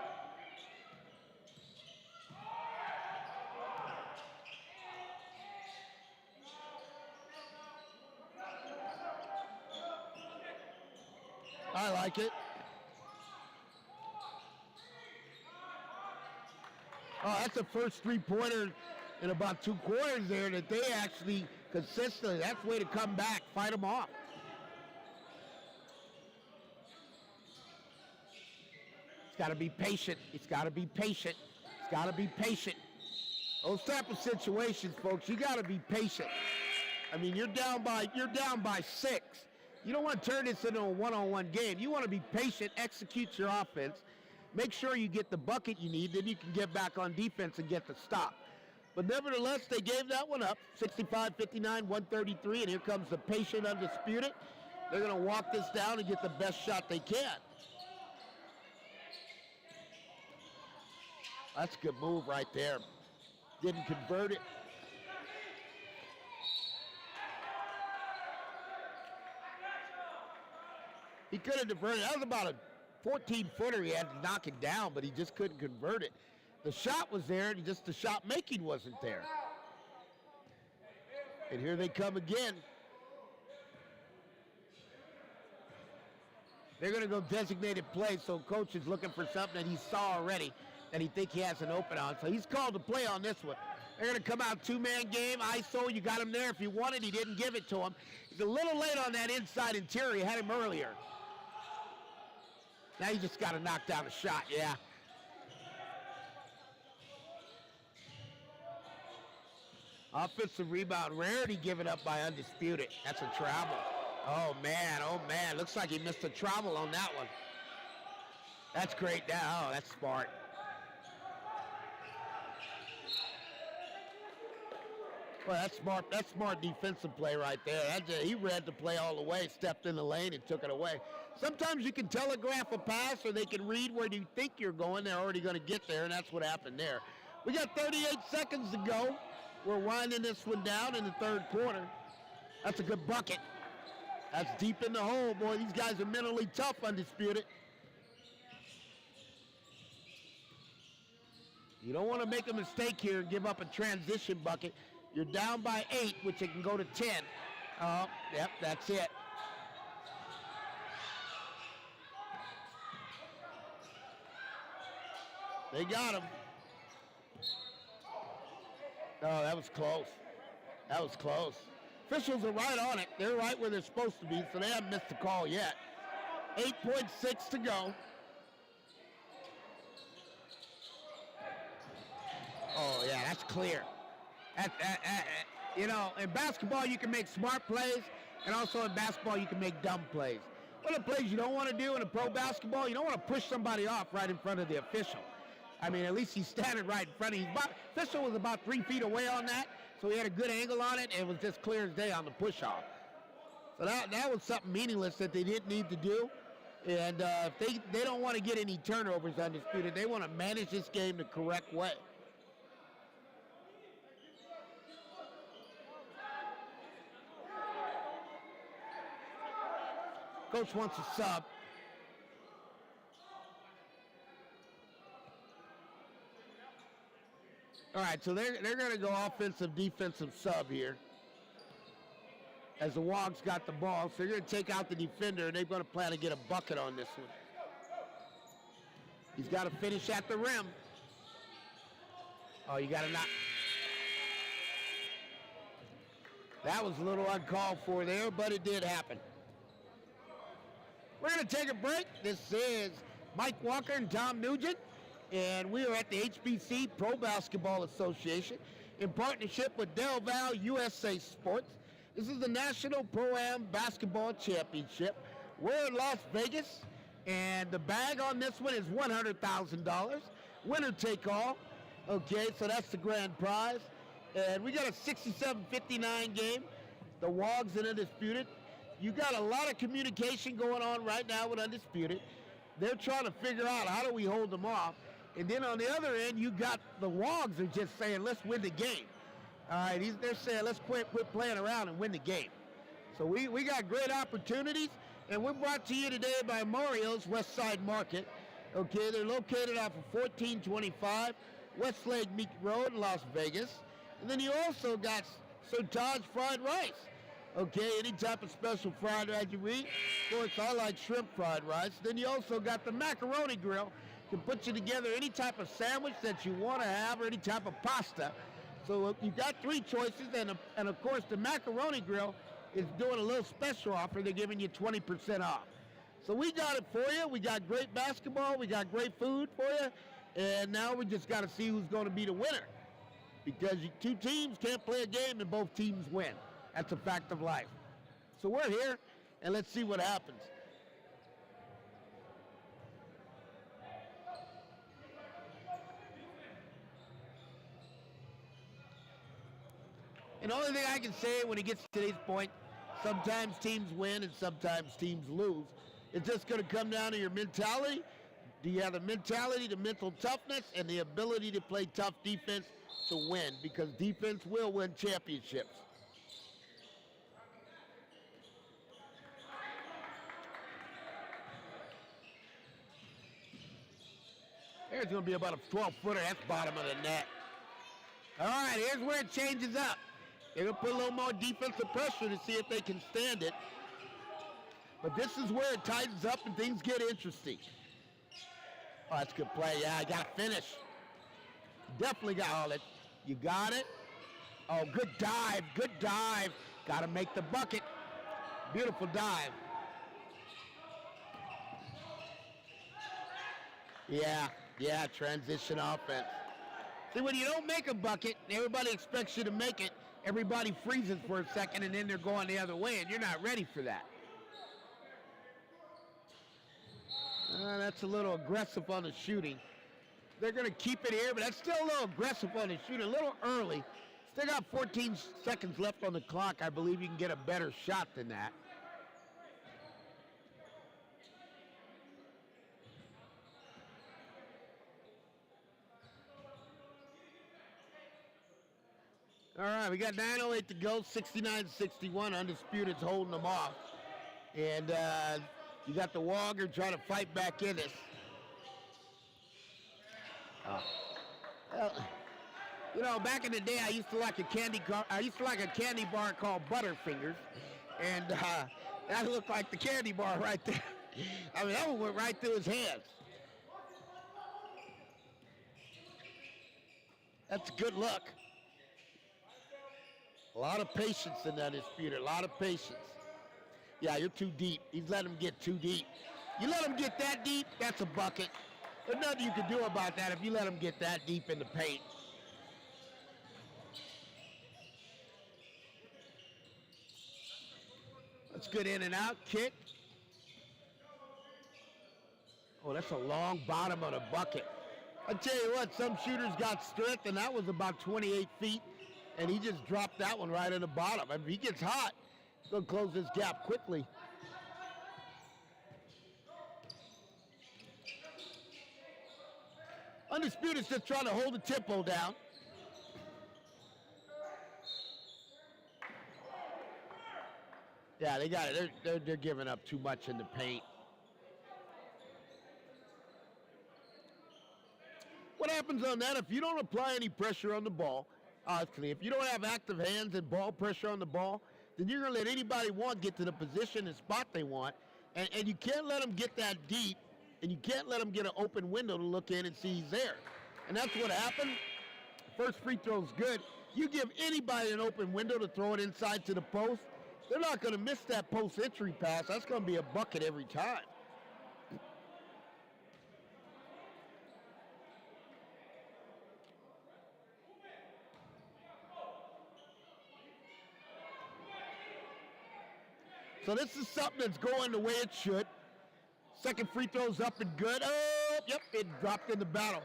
I like it. Oh, that's the first three-pointer in about 2 quarters there that they actually consistently, that's the way to come back, fight them off. It's got to be patient. It's got to be patient. It's got to be patient. Those type of situations, folks, you got to be patient. I mean, you're down by 6. You don't want to turn this into a one-on-one game. You want to be patient, execute your offense, make sure you get the bucket you need, then you can get back on defense and get the stop. But nevertheless, they gave that one up, 65-59, 133, and here comes the patient Undisputed. They're going to walk this down and get the best shot they can. That's a good move right there. Didn't convert it. He could have diverted. That was about a 14-footer. He had to knock it down, but he just couldn't convert it. The shot was there, and just the shot making wasn't there. And here they come again. They're going to go designated play, so coach is looking for something that he saw already that he think he has an open on. So he's called to play on this one. They're going to come out two-man game. ISO, you got him there. If you wanted, he didn't give it to him. He's a little late on that inside interior. He had him earlier. Now you just got to knock down a shot, yeah. Offensive rebound, rarity given up by Undisputed. That's a travel. Oh, man. Looks like he missed a travel on that one. That's great. Oh, that's smart. Well, that's smart. That's smart defensive play right there. He read the play all the way, stepped in the lane, and took it away. Sometimes you can telegraph a pass, or they can read where you think you're going. They're already going to get there, and that's what happened there. We got 38 seconds to go. We're winding this one down in the third quarter. That's a good bucket. That's deep in the hole, boy. These guys are mentally tough, Undisputed. You don't want to make a mistake here and give up a transition bucket. You're down by 8, which it can go to 10. Yep, that's it. They got him. Oh, that was close. That was close. Officials are right on it. They're right where they're supposed to be, so they haven't missed the call yet. 8.6 to go. Oh, yeah, that's clear. You know, in basketball, you can make smart plays, and also in basketball, you can make dumb plays. One of the plays you don't want to do in a pro basketball, you don't want to push somebody off right in front of the official. I mean, at least he's standing right in front of him. Official was about 3 feet away on that, so he had a good angle on it, and it was just clear as day on the push-off. So that was something meaningless that they didn't need to do. And if they don't want to get any turnovers, Undisputed, they want to manage this game the correct way. Coach wants a sub. All right, so they're going to go offensive, defensive sub here. As the WAWG's got the ball, so they're going to take out the defender, and they're going to plan to get a bucket on this one. He's got to finish at the rim. Oh, you got to knock. That was a little uncalled for there, but it did happen. We're going to take a break. This is Mike Walker and Tom Nugent, and we are at the HBC Pro Basketball Association in partnership with Delaware USA Sports. This is the National Pro-Am Basketball Championship. We're in Las Vegas, and the bag on this one is $100,000. Winner take all. Okay, so that's the grand prize. And we got a 67-59 game. The WAWG's in Undisputed. You got a lot of communication going on right now with Undisputed. They're trying to figure out how do we hold them off. And then on the other end, you got the WAWGs are just saying, let's win the game. All right, they're saying, let's quit playing around and win the game. So we got great opportunities, and we're brought to you today by Mario's West Side Market. Okay, they're located off of 1425 Westlake Meek Road in Las Vegas. And then you also got Sir Todd's Fried Rice. Okay, any type of special fried rice you eat. Of course, I like shrimp fried rice. Then you also got the Macaroni Grill. Can put you together any type of sandwich that you want to have or any type of pasta. So you got 3 choices, and of course the Macaroni Grill is doing a little special offer. They're giving you 20% off. So we got it for you. We got great basketball. We got great food for you. And now we just got to see who's going to be the winner. Because 2 teams can't play a game and both teams win. That's a fact of life. So we're here and let's see what happens. And the only thing I can say when it gets to this point, sometimes teams win and sometimes teams lose. It's just going to come down to your mentality. Do you have the mentality, the mental toughness, and the ability to play tough defense to win? Because defense will win championships. There's going to be about a 12-footer. That's bottom of the net. All right, here's where it changes up. They're going to put a little more defensive pressure to see if they can stand it. But this is where it tightens up and things get interesting. Oh, that's a good play. Yeah, I got to finish. Definitely got all it. You got it. Oh, good dive. Good dive. Got to make the bucket. Beautiful dive. Yeah, transition offense. See, when you don't make a bucket, everybody expects you to make it. Everybody freezes for a second, and then they're going the other way, and you're not ready for that. That's a little aggressive on the shooting. They're going to keep it here, but that's still a little aggressive on the shooting, a little early. Still got 14 seconds left on the clock. I believe you can get a better shot than that. All right, we got 9:08 to go, 69-61. Undisputed's holding them off. And you got the WAWG trying to fight back in this. Well, back in the day, I used to like a candy bar called Butterfingers, and that looked like the candy bar right there. I mean, that one went right through his hands. That's a good look. A lot of patience in that Undisputed. A lot of patience. Yeah, you're too deep. He's letting him get too deep. You let him get that deep, that's a bucket. There's nothing you can do about that if you let him get that deep in the paint. That's good in and out kick. Oh, that's a long bottom of the bucket. I tell you what, some shooters got strength, and that was about 28 feet, and he just dropped that one right in the bottom. I mean, he gets hot. He's going to close this gap quickly. Undisputed's just trying to hold the tempo down. Yeah, they got it. They're giving up too much in the paint. What happens on that if you don't apply any pressure on the ball? If you don't have active hands and ball pressure on the ball, then you're going to let anybody get to the position and spot they want. And you can't let them get that deep, and you can't let them get an open window to look in and see he's there. And that's what happened. First free throw's good. You give anybody an open window to throw it inside to the post, they're not going to miss that post entry pass. That's going to be a bucket every time. So this is something that's going the way it should. Second free throw's up and good. Oh, yep, it dropped in the battle.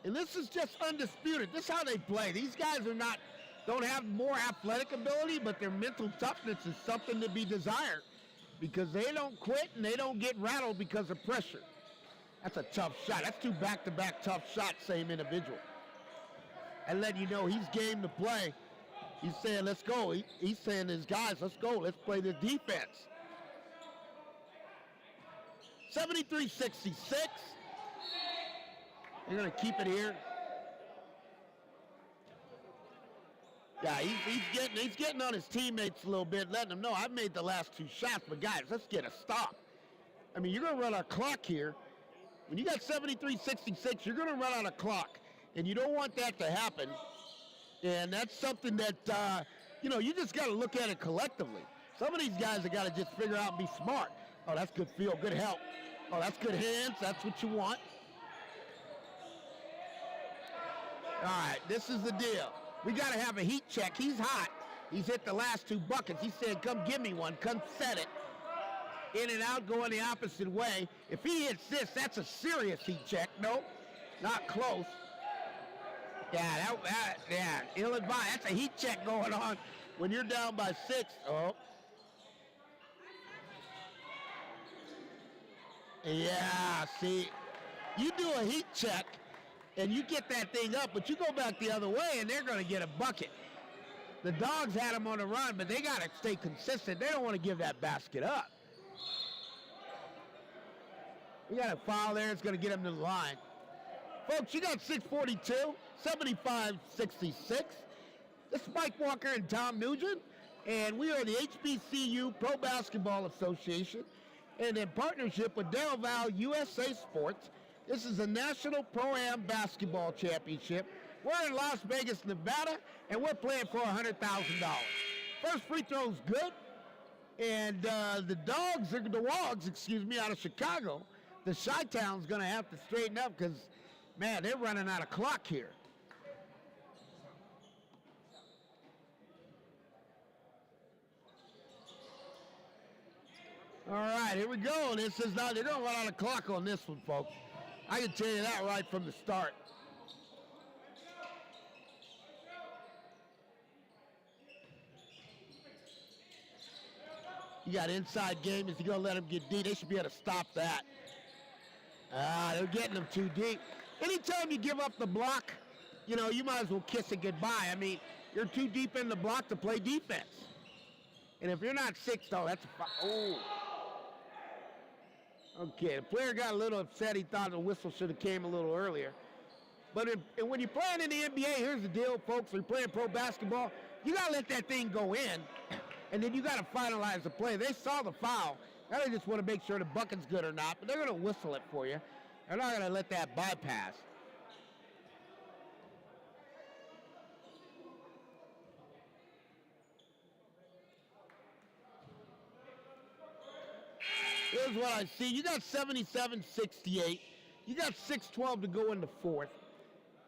And this is just Undisputed. This is how they play. These guys don't have more athletic ability, but their mental toughness is something to be desired because they don't quit and they don't get rattled because of pressure. That's a tough shot. That's two back-to-back tough shots, same individual. And letting you know he's game to play. He's saying, let's go. He's saying to his guys, let's go. Let's play the defense. 73-66. They're going to keep it here. Yeah, he's getting on his teammates a little bit, letting them know I've made the last two shots, but guys, let's get a stop. I mean, you're going to run our clock here. When you got 73-66, you're going to run out of clock, and you don't want that to happen. And that's something that, you just got to look at it collectively. Some of these guys have got to just figure out and be smart. Oh, that's good feel, good help. Oh, that's good hands. That's what you want. All right, this is the deal. We got to have a heat check. He's hot. He's hit the last two buckets. He said, come give me one. Come set it. in and out, going the opposite way. If he hits this, that's a serious heat check. No, not close. Yeah, ill-advised. That's a heat check going on when you're down by 6. Oh. Yeah, see, you do a heat check and you get that thing up, but you go back the other way and they're going to get a bucket. The Dogs had them on the run, but they got to stay consistent. They don't want to give that basket up. We got a foul there. It's going to get them to the line. Folks, you got 6:42, 75-66. This is Mike Walker and Tom Nugent, and we are the HBCU Pro Basketball Association, and in partnership with Delaware USA Sports. This is the National Pro-Am Basketball Championship. We're in Las Vegas, Nevada, and we're playing for $100,000. First free throw's good, and the WAWGs, out of Chicago, the Chi-Town's going to have to straighten up because, man, they're running out of clock here. All right, here we go. This is not, they don't run out of clock on this one, folks. I can tell you that right from the start. You got inside game. If you're going to let them get deep, they should be able to stop that. They're getting them too deep. Anytime you give up the block, you might as well kiss it goodbye. I mean, you're too deep in the block to play defense. And if you're not 6, though, that's a foul. Okay, the player got a little upset. He thought the whistle should have came a little earlier. But when you're playing in the NBA, here's the deal, folks. When you're playing pro basketball, you got to let that thing go in, and then you got to finalize the play. They saw the foul. Now they just want to make sure the bucket's good or not, but they're going to whistle it for you. They're not going to let that bypass. Here's what I see. You got 77-68. You got 6:12 to go in the fourth.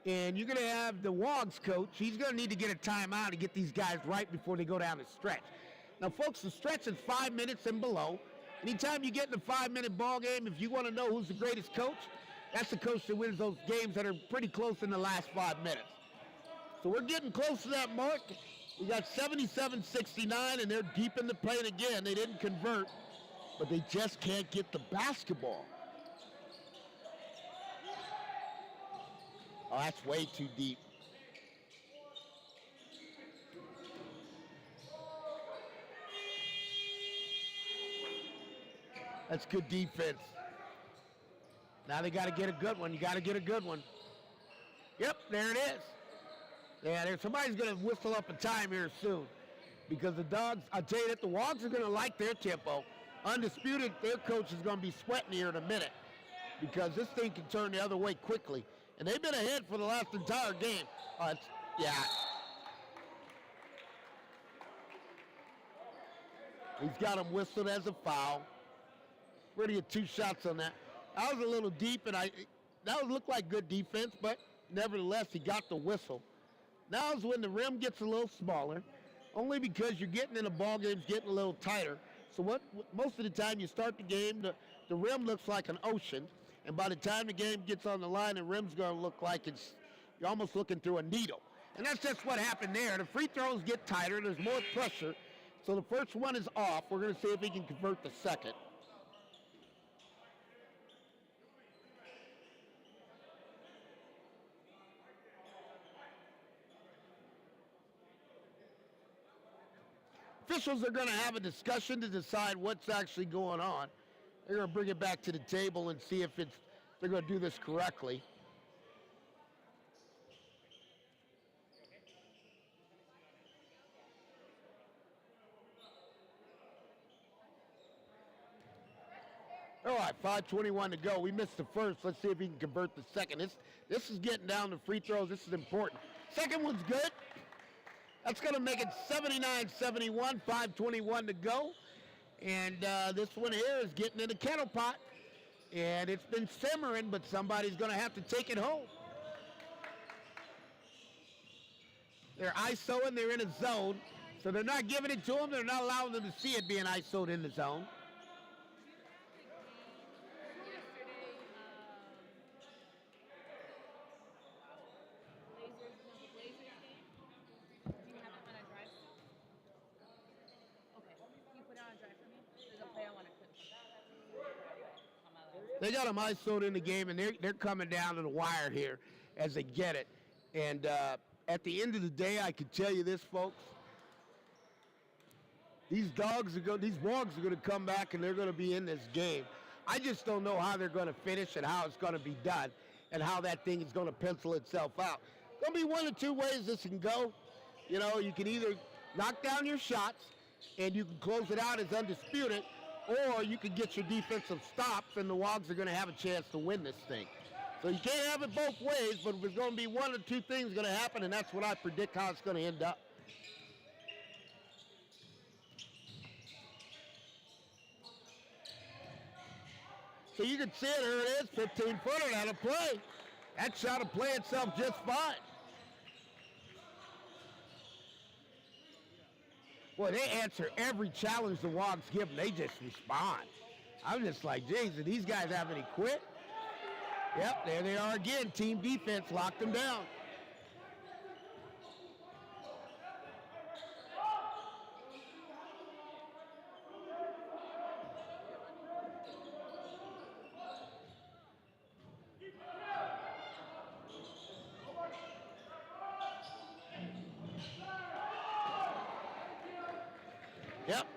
And you're going to have the WAWGs coach. He's going to need to get a timeout to get these guys right before they go down the stretch. Now, folks, the stretch is 5 minutes and below. Anytime you get in a 5-minute ball game, if you want to know who's the greatest coach, that's the coach that wins those games that are pretty close in the last 5 minutes. So we're getting close to that mark. We got 77-69, and they're deep in the paint again. They didn't convert, but they just can't get the basketball. Oh, that's way too deep. That's good defense. Now they got to get a good one. You got to get a good one. Yep, there it is. Yeah, somebody's going to whistle up a time here soon because the Dogs, I'll tell you that the WAWGs are going to like their tempo. Undisputed, their coach is going to be sweating here in a minute because this thing can turn the other way quickly. And they've been ahead for the last entire game. Yeah. He's got him whistled as a foul. We're going to get 2 shots on that. That was a little deep, and that looked like good defense, but nevertheless, he got the whistle. Now is when the rim gets a little smaller, only because you're getting in the ball games, getting a little tighter. So most of the time you start the game, the rim looks like an ocean, and by the time the game gets on the line, the rim's going to look like you're almost looking through a needle. And that's just what happened there. The free throws get tighter, there's more pressure. So the first one is off. We're going to see if he can convert the second. Officials are going to have a discussion to decide what's actually going on. They're going to bring it back to the table and see if they're going to do this correctly. All right, 5:21 to go. We missed the first. Let's see if he can convert the second. This is getting down to free throws. This is important. Second one's good. That's going to make it 79-71, 5:21 to go. And this one here is getting in the kettle pot. And it's been simmering, but somebody's going to have to take it home. They're ISOing, they're in a zone. So they're not giving it to them. They're not allowing them to see it being ISO'd in the zone. They got them ISO'd in the game, and they're coming down to the wire here as they get it. And at the end of the day, I can tell you this, folks. These WAWGs are going to come back, and they're going to be in this game. I just don't know how they're going to finish and how it's going to be done and how that thing is going to pencil itself out. Going to be one or two ways this can go. You know, you can either knock down your shots and you can close it out as undisputed, or you can get your defensive stops and the WAWGs are going to have a chance to win this thing. So you can't have it both ways, but there's going to be one or two things going to happen, and that's what I predict how it's going to end up. So you can see it, here it is, 15-footer out of play. That shot will play itself just fine. Boy, they answer every challenge the WAWGs give them. They just respond. I'm just like, geez, do these guys have any quit? Yep, there they are again. Team defense locked them down. Yep.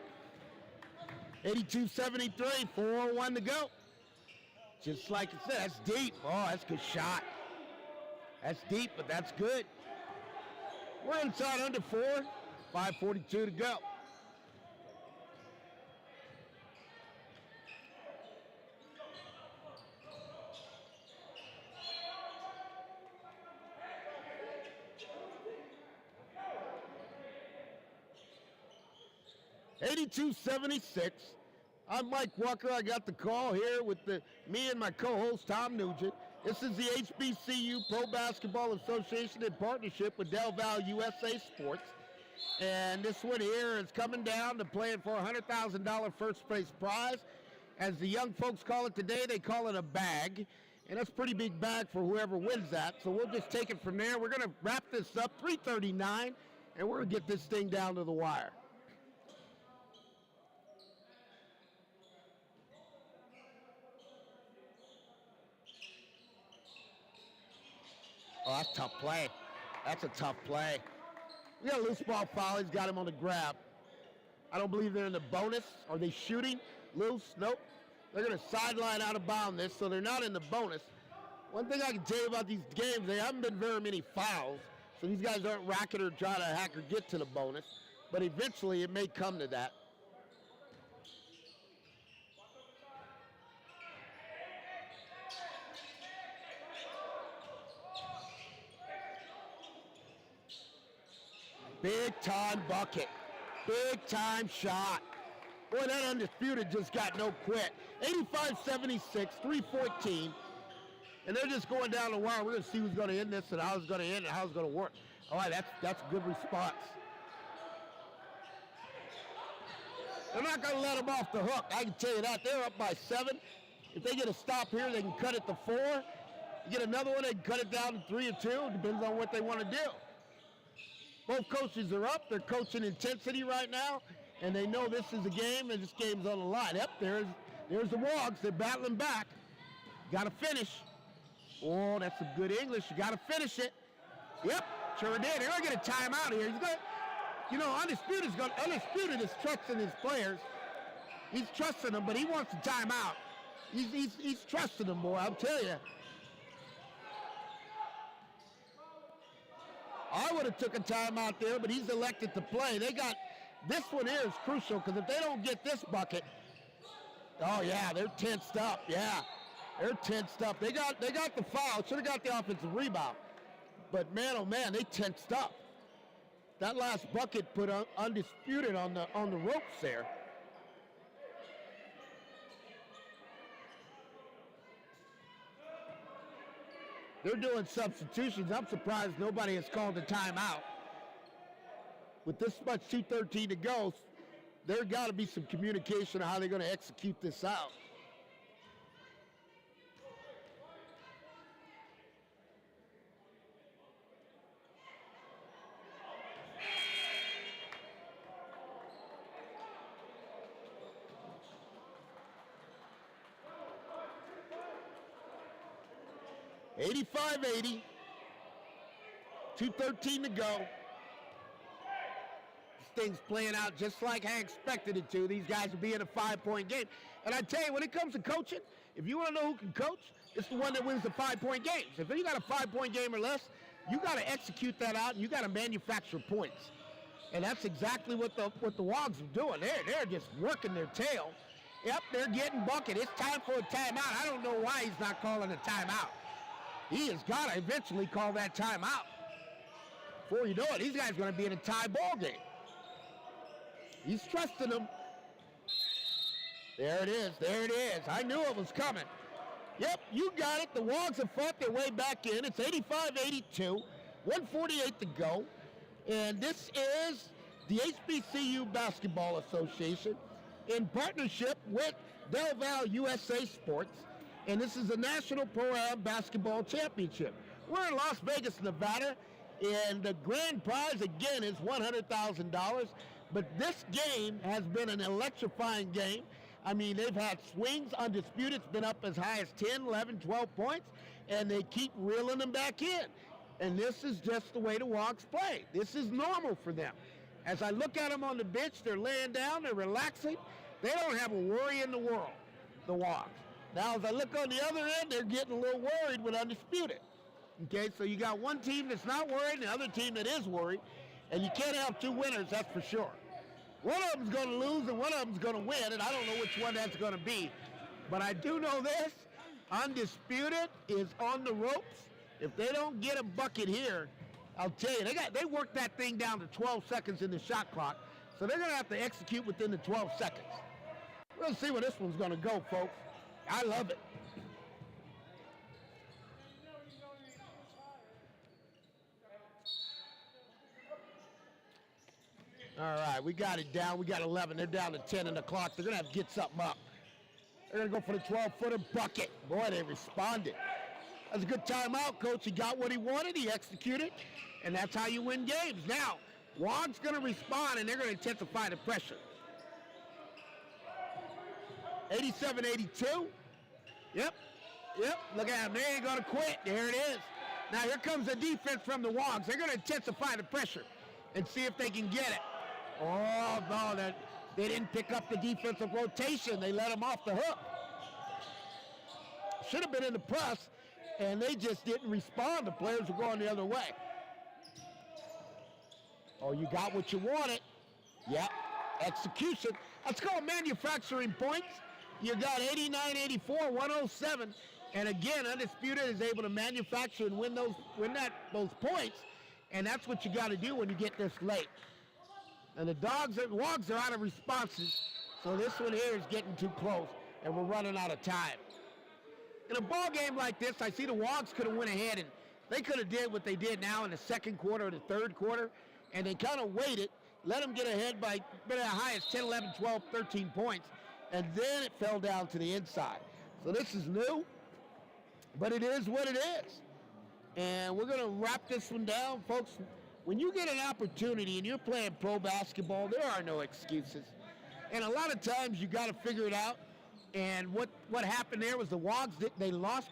82-73, 4:01 to go. Just like I said, that's deep. Oh, that's a good shot. That's deep, but that's good. We're inside under 4, 5:42 to go. $82-76. I'm Mike Walker. I got the call here with me and my co-host Tom Nugent. This is the HBCU Pro Basketball Association in partnership with Delaware USA Sports. And this one here is coming down to playing for a $100,000 first place prize. As the young folks call it today, they call it a bag. And that's a pretty big bag for whoever wins that. So we'll just take it from there. We're going to wrap this up, 3:39, and we're going to get this thing down to the wire. Oh, that's a tough play. That's a tough play. We got a loose ball foul. He's got him on the grab. I don't believe they're in the bonus. Are they shooting? Loose? Nope. They're going to sideline out of bounds this, so they're not in the bonus. One thing I can tell you about these games, they haven't been very many fouls, so these guys aren't racking or trying to hack or get to the bonus, but eventually it may come to that. Big time bucket. Big time shot. Boy, that Undisputed just got no quit. 85-76, 3:14. And they're just going down the wire. We're going to see who's going to end this and how it's going to end and how it's going to work. All right, that's a good response. They're not going to let them off the hook. I can tell you that. They're up by 7. If they get a stop here, they can cut it to 4. You get another one, they can cut it down to 3 or 2. It depends on what they want to do. Both coaches are up. They're coaching intensity right now, and they know this is a game, and this game's on the line. Yep, there's the WAWGs. They're battling back. Got to finish. Oh, that's some good English. You got to finish it. Yep, sure did. They're going to get a timeout here. He's going, you know, Undisputed is trusting his players. He's trusting them, but he wants a timeout. He's trusting them, boy. I'll tell you. I would have took a timeout there, but he's elected to play. They got this one here is crucial because if they don't get this bucket, oh yeah, they're tensed up. Yeah, they're tensed up. They got the foul. Should have got the offensive rebound, but man, oh man, they tensed up. That last bucket put Undisputed on the ropes there. They're doing substitutions. I'm surprised nobody has called a timeout. With this much 2:13 to go, there got to be some communication on how they're going to execute this out. 85-80. 2:13 to go. This thing's playing out just like I expected it to. These guys will be in a 5-point game. And I tell you, when it comes to coaching, if you want to know who can coach, it's the one that wins the 5-point games. If you got a 5-point game or less, you got to execute that out, and you got to manufacture points. And that's exactly what the WAWGs are doing. They're just working their tail. Yep, they're getting bucket. It's time for a timeout. I don't know why he's not calling a timeout. He has got to eventually call that timeout. Before you know it, these guys are going to be in a tie ball game. He's trusting them. There it is. There it is. I knew it was coming. Yep, you got it. The WAWGs have fought their way back in. It's 85-82, 1:48 to go. And this is the HBCU Basketball Association in partnership with Delaware USA Sports. And this is the National Pro-Am Basketball Championship. We're in Las Vegas, Nevada, and the grand prize, again, is $100,000. But this game has been an electrifying game. I mean, they've had swings, undisputed. It's been up as high as 10, 11, 12 points, and they keep reeling them back in. And this is just the way the WAWGs play. This is normal for them. As I look at them on the bench, they're laying down, they're relaxing. They don't have a worry in the world, the WAWGs. Now, as I look on the other end, they're getting a little worried with Undisputed. Okay, so you got one team that's not worried and the other team that is worried, and you can't have two winners, that's for sure. One of them's going to lose and one of them's going to win, and I don't know which one that's going to be. But I do know this, Undisputed is on the ropes. If they don't get a bucket here, I'll tell you, they worked that thing down to 12 seconds in the shot clock, so they're going to have to execute within the 12 seconds. We'll see where this one's going to go, folks. I love it. All right, we got it down. We got 11. They're down to 10 in the clock. They're going to have to get something up. They're going to go for the 12-footer bucket. Boy, they responded. That's a good timeout, Coach. He got what he wanted. He executed, and that's how you win games. Now, WAWG's going to respond, and they're going to intensify the pressure. 87-82. Yep. Look at them. They ain't going to quit. There it is. Now, here comes the defense from the WAWGs. They're going to intensify the pressure and see if they can get it. Oh, no, they didn't pick up the defensive rotation. They let them off the hook. Should have been in the press, and they just didn't respond. The players were going the other way. Oh, you got what you wanted. Yep, execution. Let's go manufacturing points. You got 89-84, 107. And again, Undisputed is able to manufacture and win those points. And that's what you got to do when you get this late. And the WAWGs are out of responses. So this one here is getting too close, and we're running out of time. In a ball game like this, I see the WAWGs could have went ahead, and they could have did what they did now in the second quarter or the third quarter, and they kind of waited, let them get ahead by as high as 10, 11, 12, 13 points, and then it fell down to the inside. So this is new, but it is what it is. And we're going to wrap this one down, folks. When you get an opportunity and you're playing pro basketball, there are no excuses. And a lot of times you got to figure it out. And what happened there was the WAWGs, they lost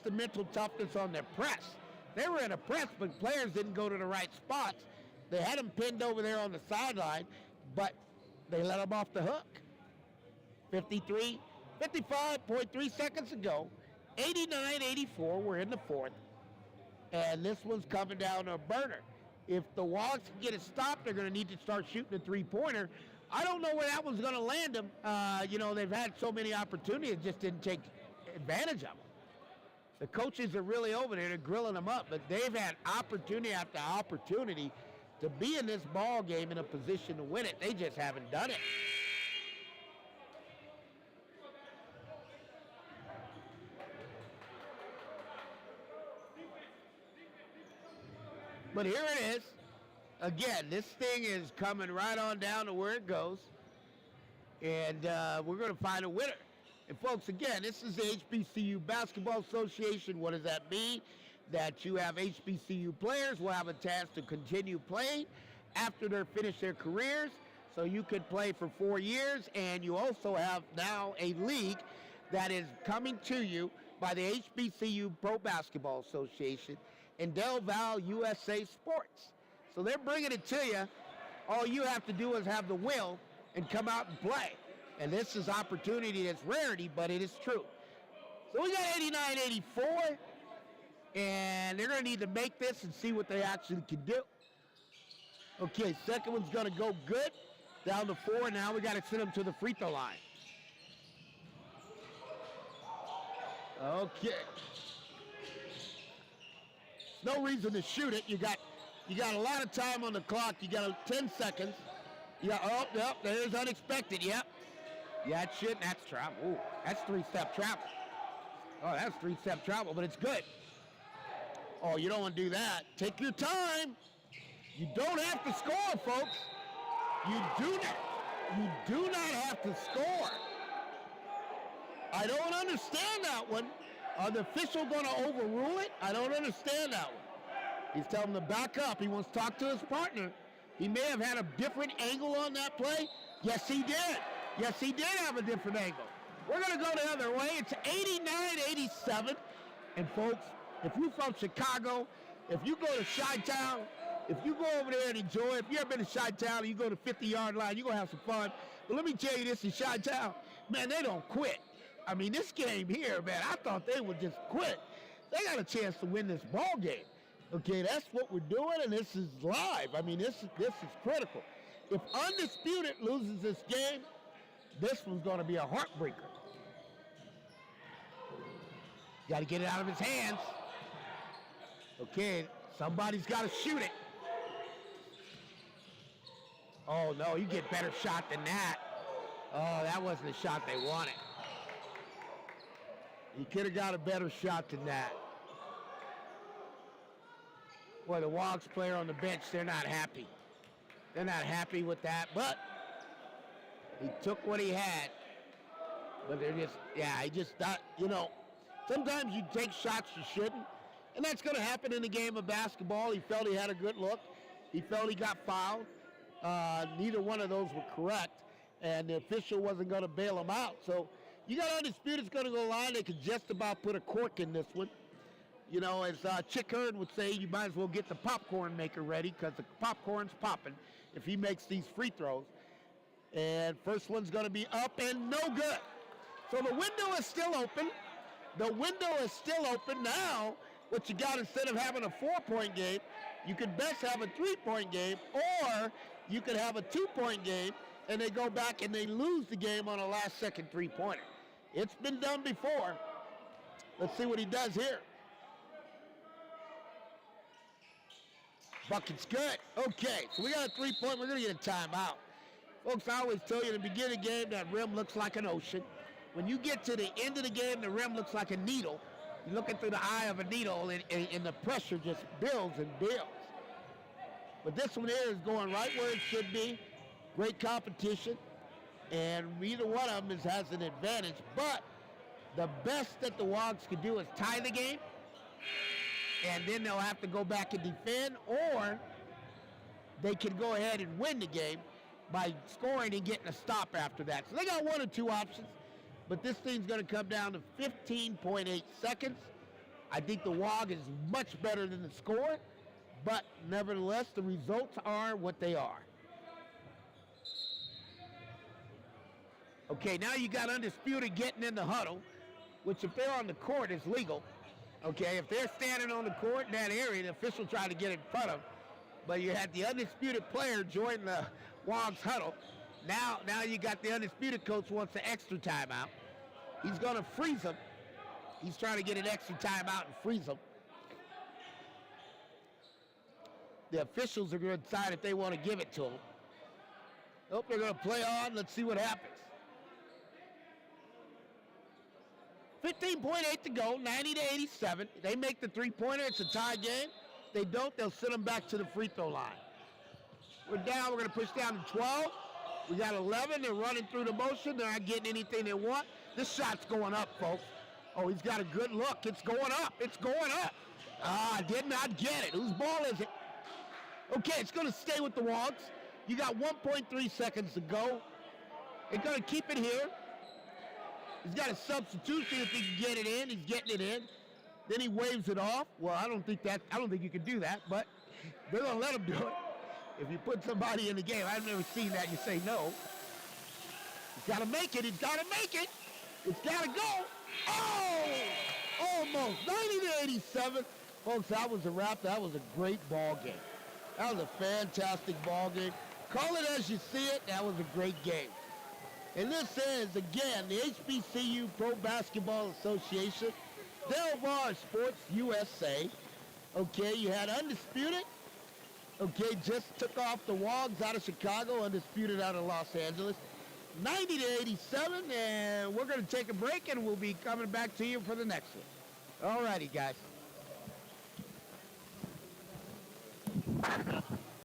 the mental toughness on their press. They were in a press, but players didn't go to the right spots. They had them pinned over there on the sideline, but they let them off the hook. 55.3 seconds ago, 89-84, we're in the fourth. And this one's coming down to a burner. If the WAWGs can get it stopped, they're going to need to start shooting a three-pointer. I don't know where that one's going to land them. They've had so many opportunities, just didn't take advantage of them. The coaches are really over there. They're grilling them up, but they've had opportunity after opportunity to be in this ball game in a position to win it. They just haven't done it. But here it is. Again, this thing is coming right on down to where it goes. And we're going to find a winner. And folks, again, this is the HBCU Basketball Association. What does that mean? That you have HBCU players will have a chance to continue playing after they finish their careers. So you could play for 4 years. And you also have now a league that is coming to you by the HBCU Pro Basketball Association and Del Val USA Sports. So they're bringing it to you. All you have to do is have the will and come out and play. And this is opportunity that's rarity, but it is true. So we got 89-84, and they're going to need to make this and see what they actually can do. Okay, second one's going to go good. Down to 4, now we got to send them to the free throw line. Okay. No reason to shoot it. You got a lot of time on the clock. You got 10 seconds. You got, yep, there's unexpected, yep. Yeah, that shit, that's travel. Ooh, that's 3-step travel. Oh, that's 3-step travel, but it's good. Oh, you don't want to do that. Take your time. You don't have to score, folks. You do not have to score. I don't understand that one. Are the official going to overrule it? I don't understand that one. He's telling him to back up. He wants to talk to his partner. He may have had a different angle on that play. Yes, he did. Yes, he did have a different angle. We're going to go the other way. It's 89-87. And folks, if you're from Chicago, if you go to Chi-Town, if you go over there and enjoy, if you ever been to Chi-Town and you go to 50-yard line, you're going to have some fun. But let me tell you this, in Chi-Town, man, they don't quit. I mean, this game here, man, I thought they would just quit. They got a chance to win this ball game. Okay, that's what we're doing, and this is live. I mean, this is critical. If Undisputed loses this game, this one's going to be a heartbreaker. Got to get it out of his hands. Okay, somebody's got to shoot it. Oh, no, you get better shot than that. Oh, that wasn't the shot they wanted. You could have got a better shot than that. Boy, the WAWG's player on the bench, they're not happy. They're not happy with that, but he took what he had. But they're just, yeah, he just thought, you know, sometimes you take shots you shouldn't, and that's going to happen in the game of basketball. He felt he had a good look. He felt he got fouled. Neither one of those were correct, and the official wasn't going to bail him out. So you got Undisputed's going to go line. They could just about put a cork in this one. You know, as Chick Hearn would say, you might as well get the popcorn maker ready because the popcorn's popping if he makes these free throws. And first one's going to be up and no good. So the window is still open. The window is still open. Now, what you got, instead of having a 4-point game, you could best have a 3-point game, or you could have a 2-point game, and they go back and they lose the game on a last-second 3-pointer. It's been done before. Let's see what he does here. Bucket's good. Okay, so we got a 3-point. We're going to get a timeout. Folks, I always tell you in the beginning of the game, that rim looks like an ocean. When you get to the end of the game, the rim looks like a needle. You're looking through the eye of a needle, and the pressure just builds and builds. But this one here is going right where it should be. Great competition. And either one of them has an advantage. But the best that the WAWGs can do is tie the game. And then they'll have to go back and defend, or they can go ahead and win the game by scoring and getting a stop after that. So they got one or two options, but this thing's going to come down to 15.8 seconds. I think the WAWG is much better than the score, but nevertheless, the results are what they are. Okay, now you got Undisputed getting in the huddle, which if they're on the court is legal. Okay, if they're standing on the court in that area, the official tried to get in front of them. But you had the Undisputed player join the WAWG's huddle. Now you got the Undisputed coach wants an extra timeout. He's going to freeze them. He's trying to get an extra timeout and freeze them. The officials are going to decide if they want to give it to him. Nope, they're going to play on. Let's see what happens. 15.8 to go, 90-87. They make the 3-pointer. It's a tie game. If they don't, they'll send them back to the free throw line. We're down. We're going to push down to 12. We got 11. They're running through the motion. They're not getting anything they want. This shot's going up, folks. Oh, he's got a good look. It's going up. It's going up. I did not get it. Whose ball is it? Okay, it's going to stay with the WAWGs. You got 1.3 seconds to go. They're going to keep it here. He's got a substitution if he can get it in. He's getting it in. Then he waves it off. Well, I don't think you can do that, but they're gonna let him do it. If you put somebody in the game, I've never seen that. You say no. He's got to make it. He's got to make it. It's got to go. Oh! Almost. 90-87. Folks, that was a wrap. That was a great ball game. That was a fantastic ball game. Call it as you see it. That was a great game. And this is, again, the HBCU Pro Basketball Association, Delaware Sports USA. Okay, you had Undisputed. Okay, just took off the WAWGs out of Chicago, Undisputed out of Los Angeles. 90-87, and we're going to take a break, and we'll be coming back to you for the next one. All righty, guys.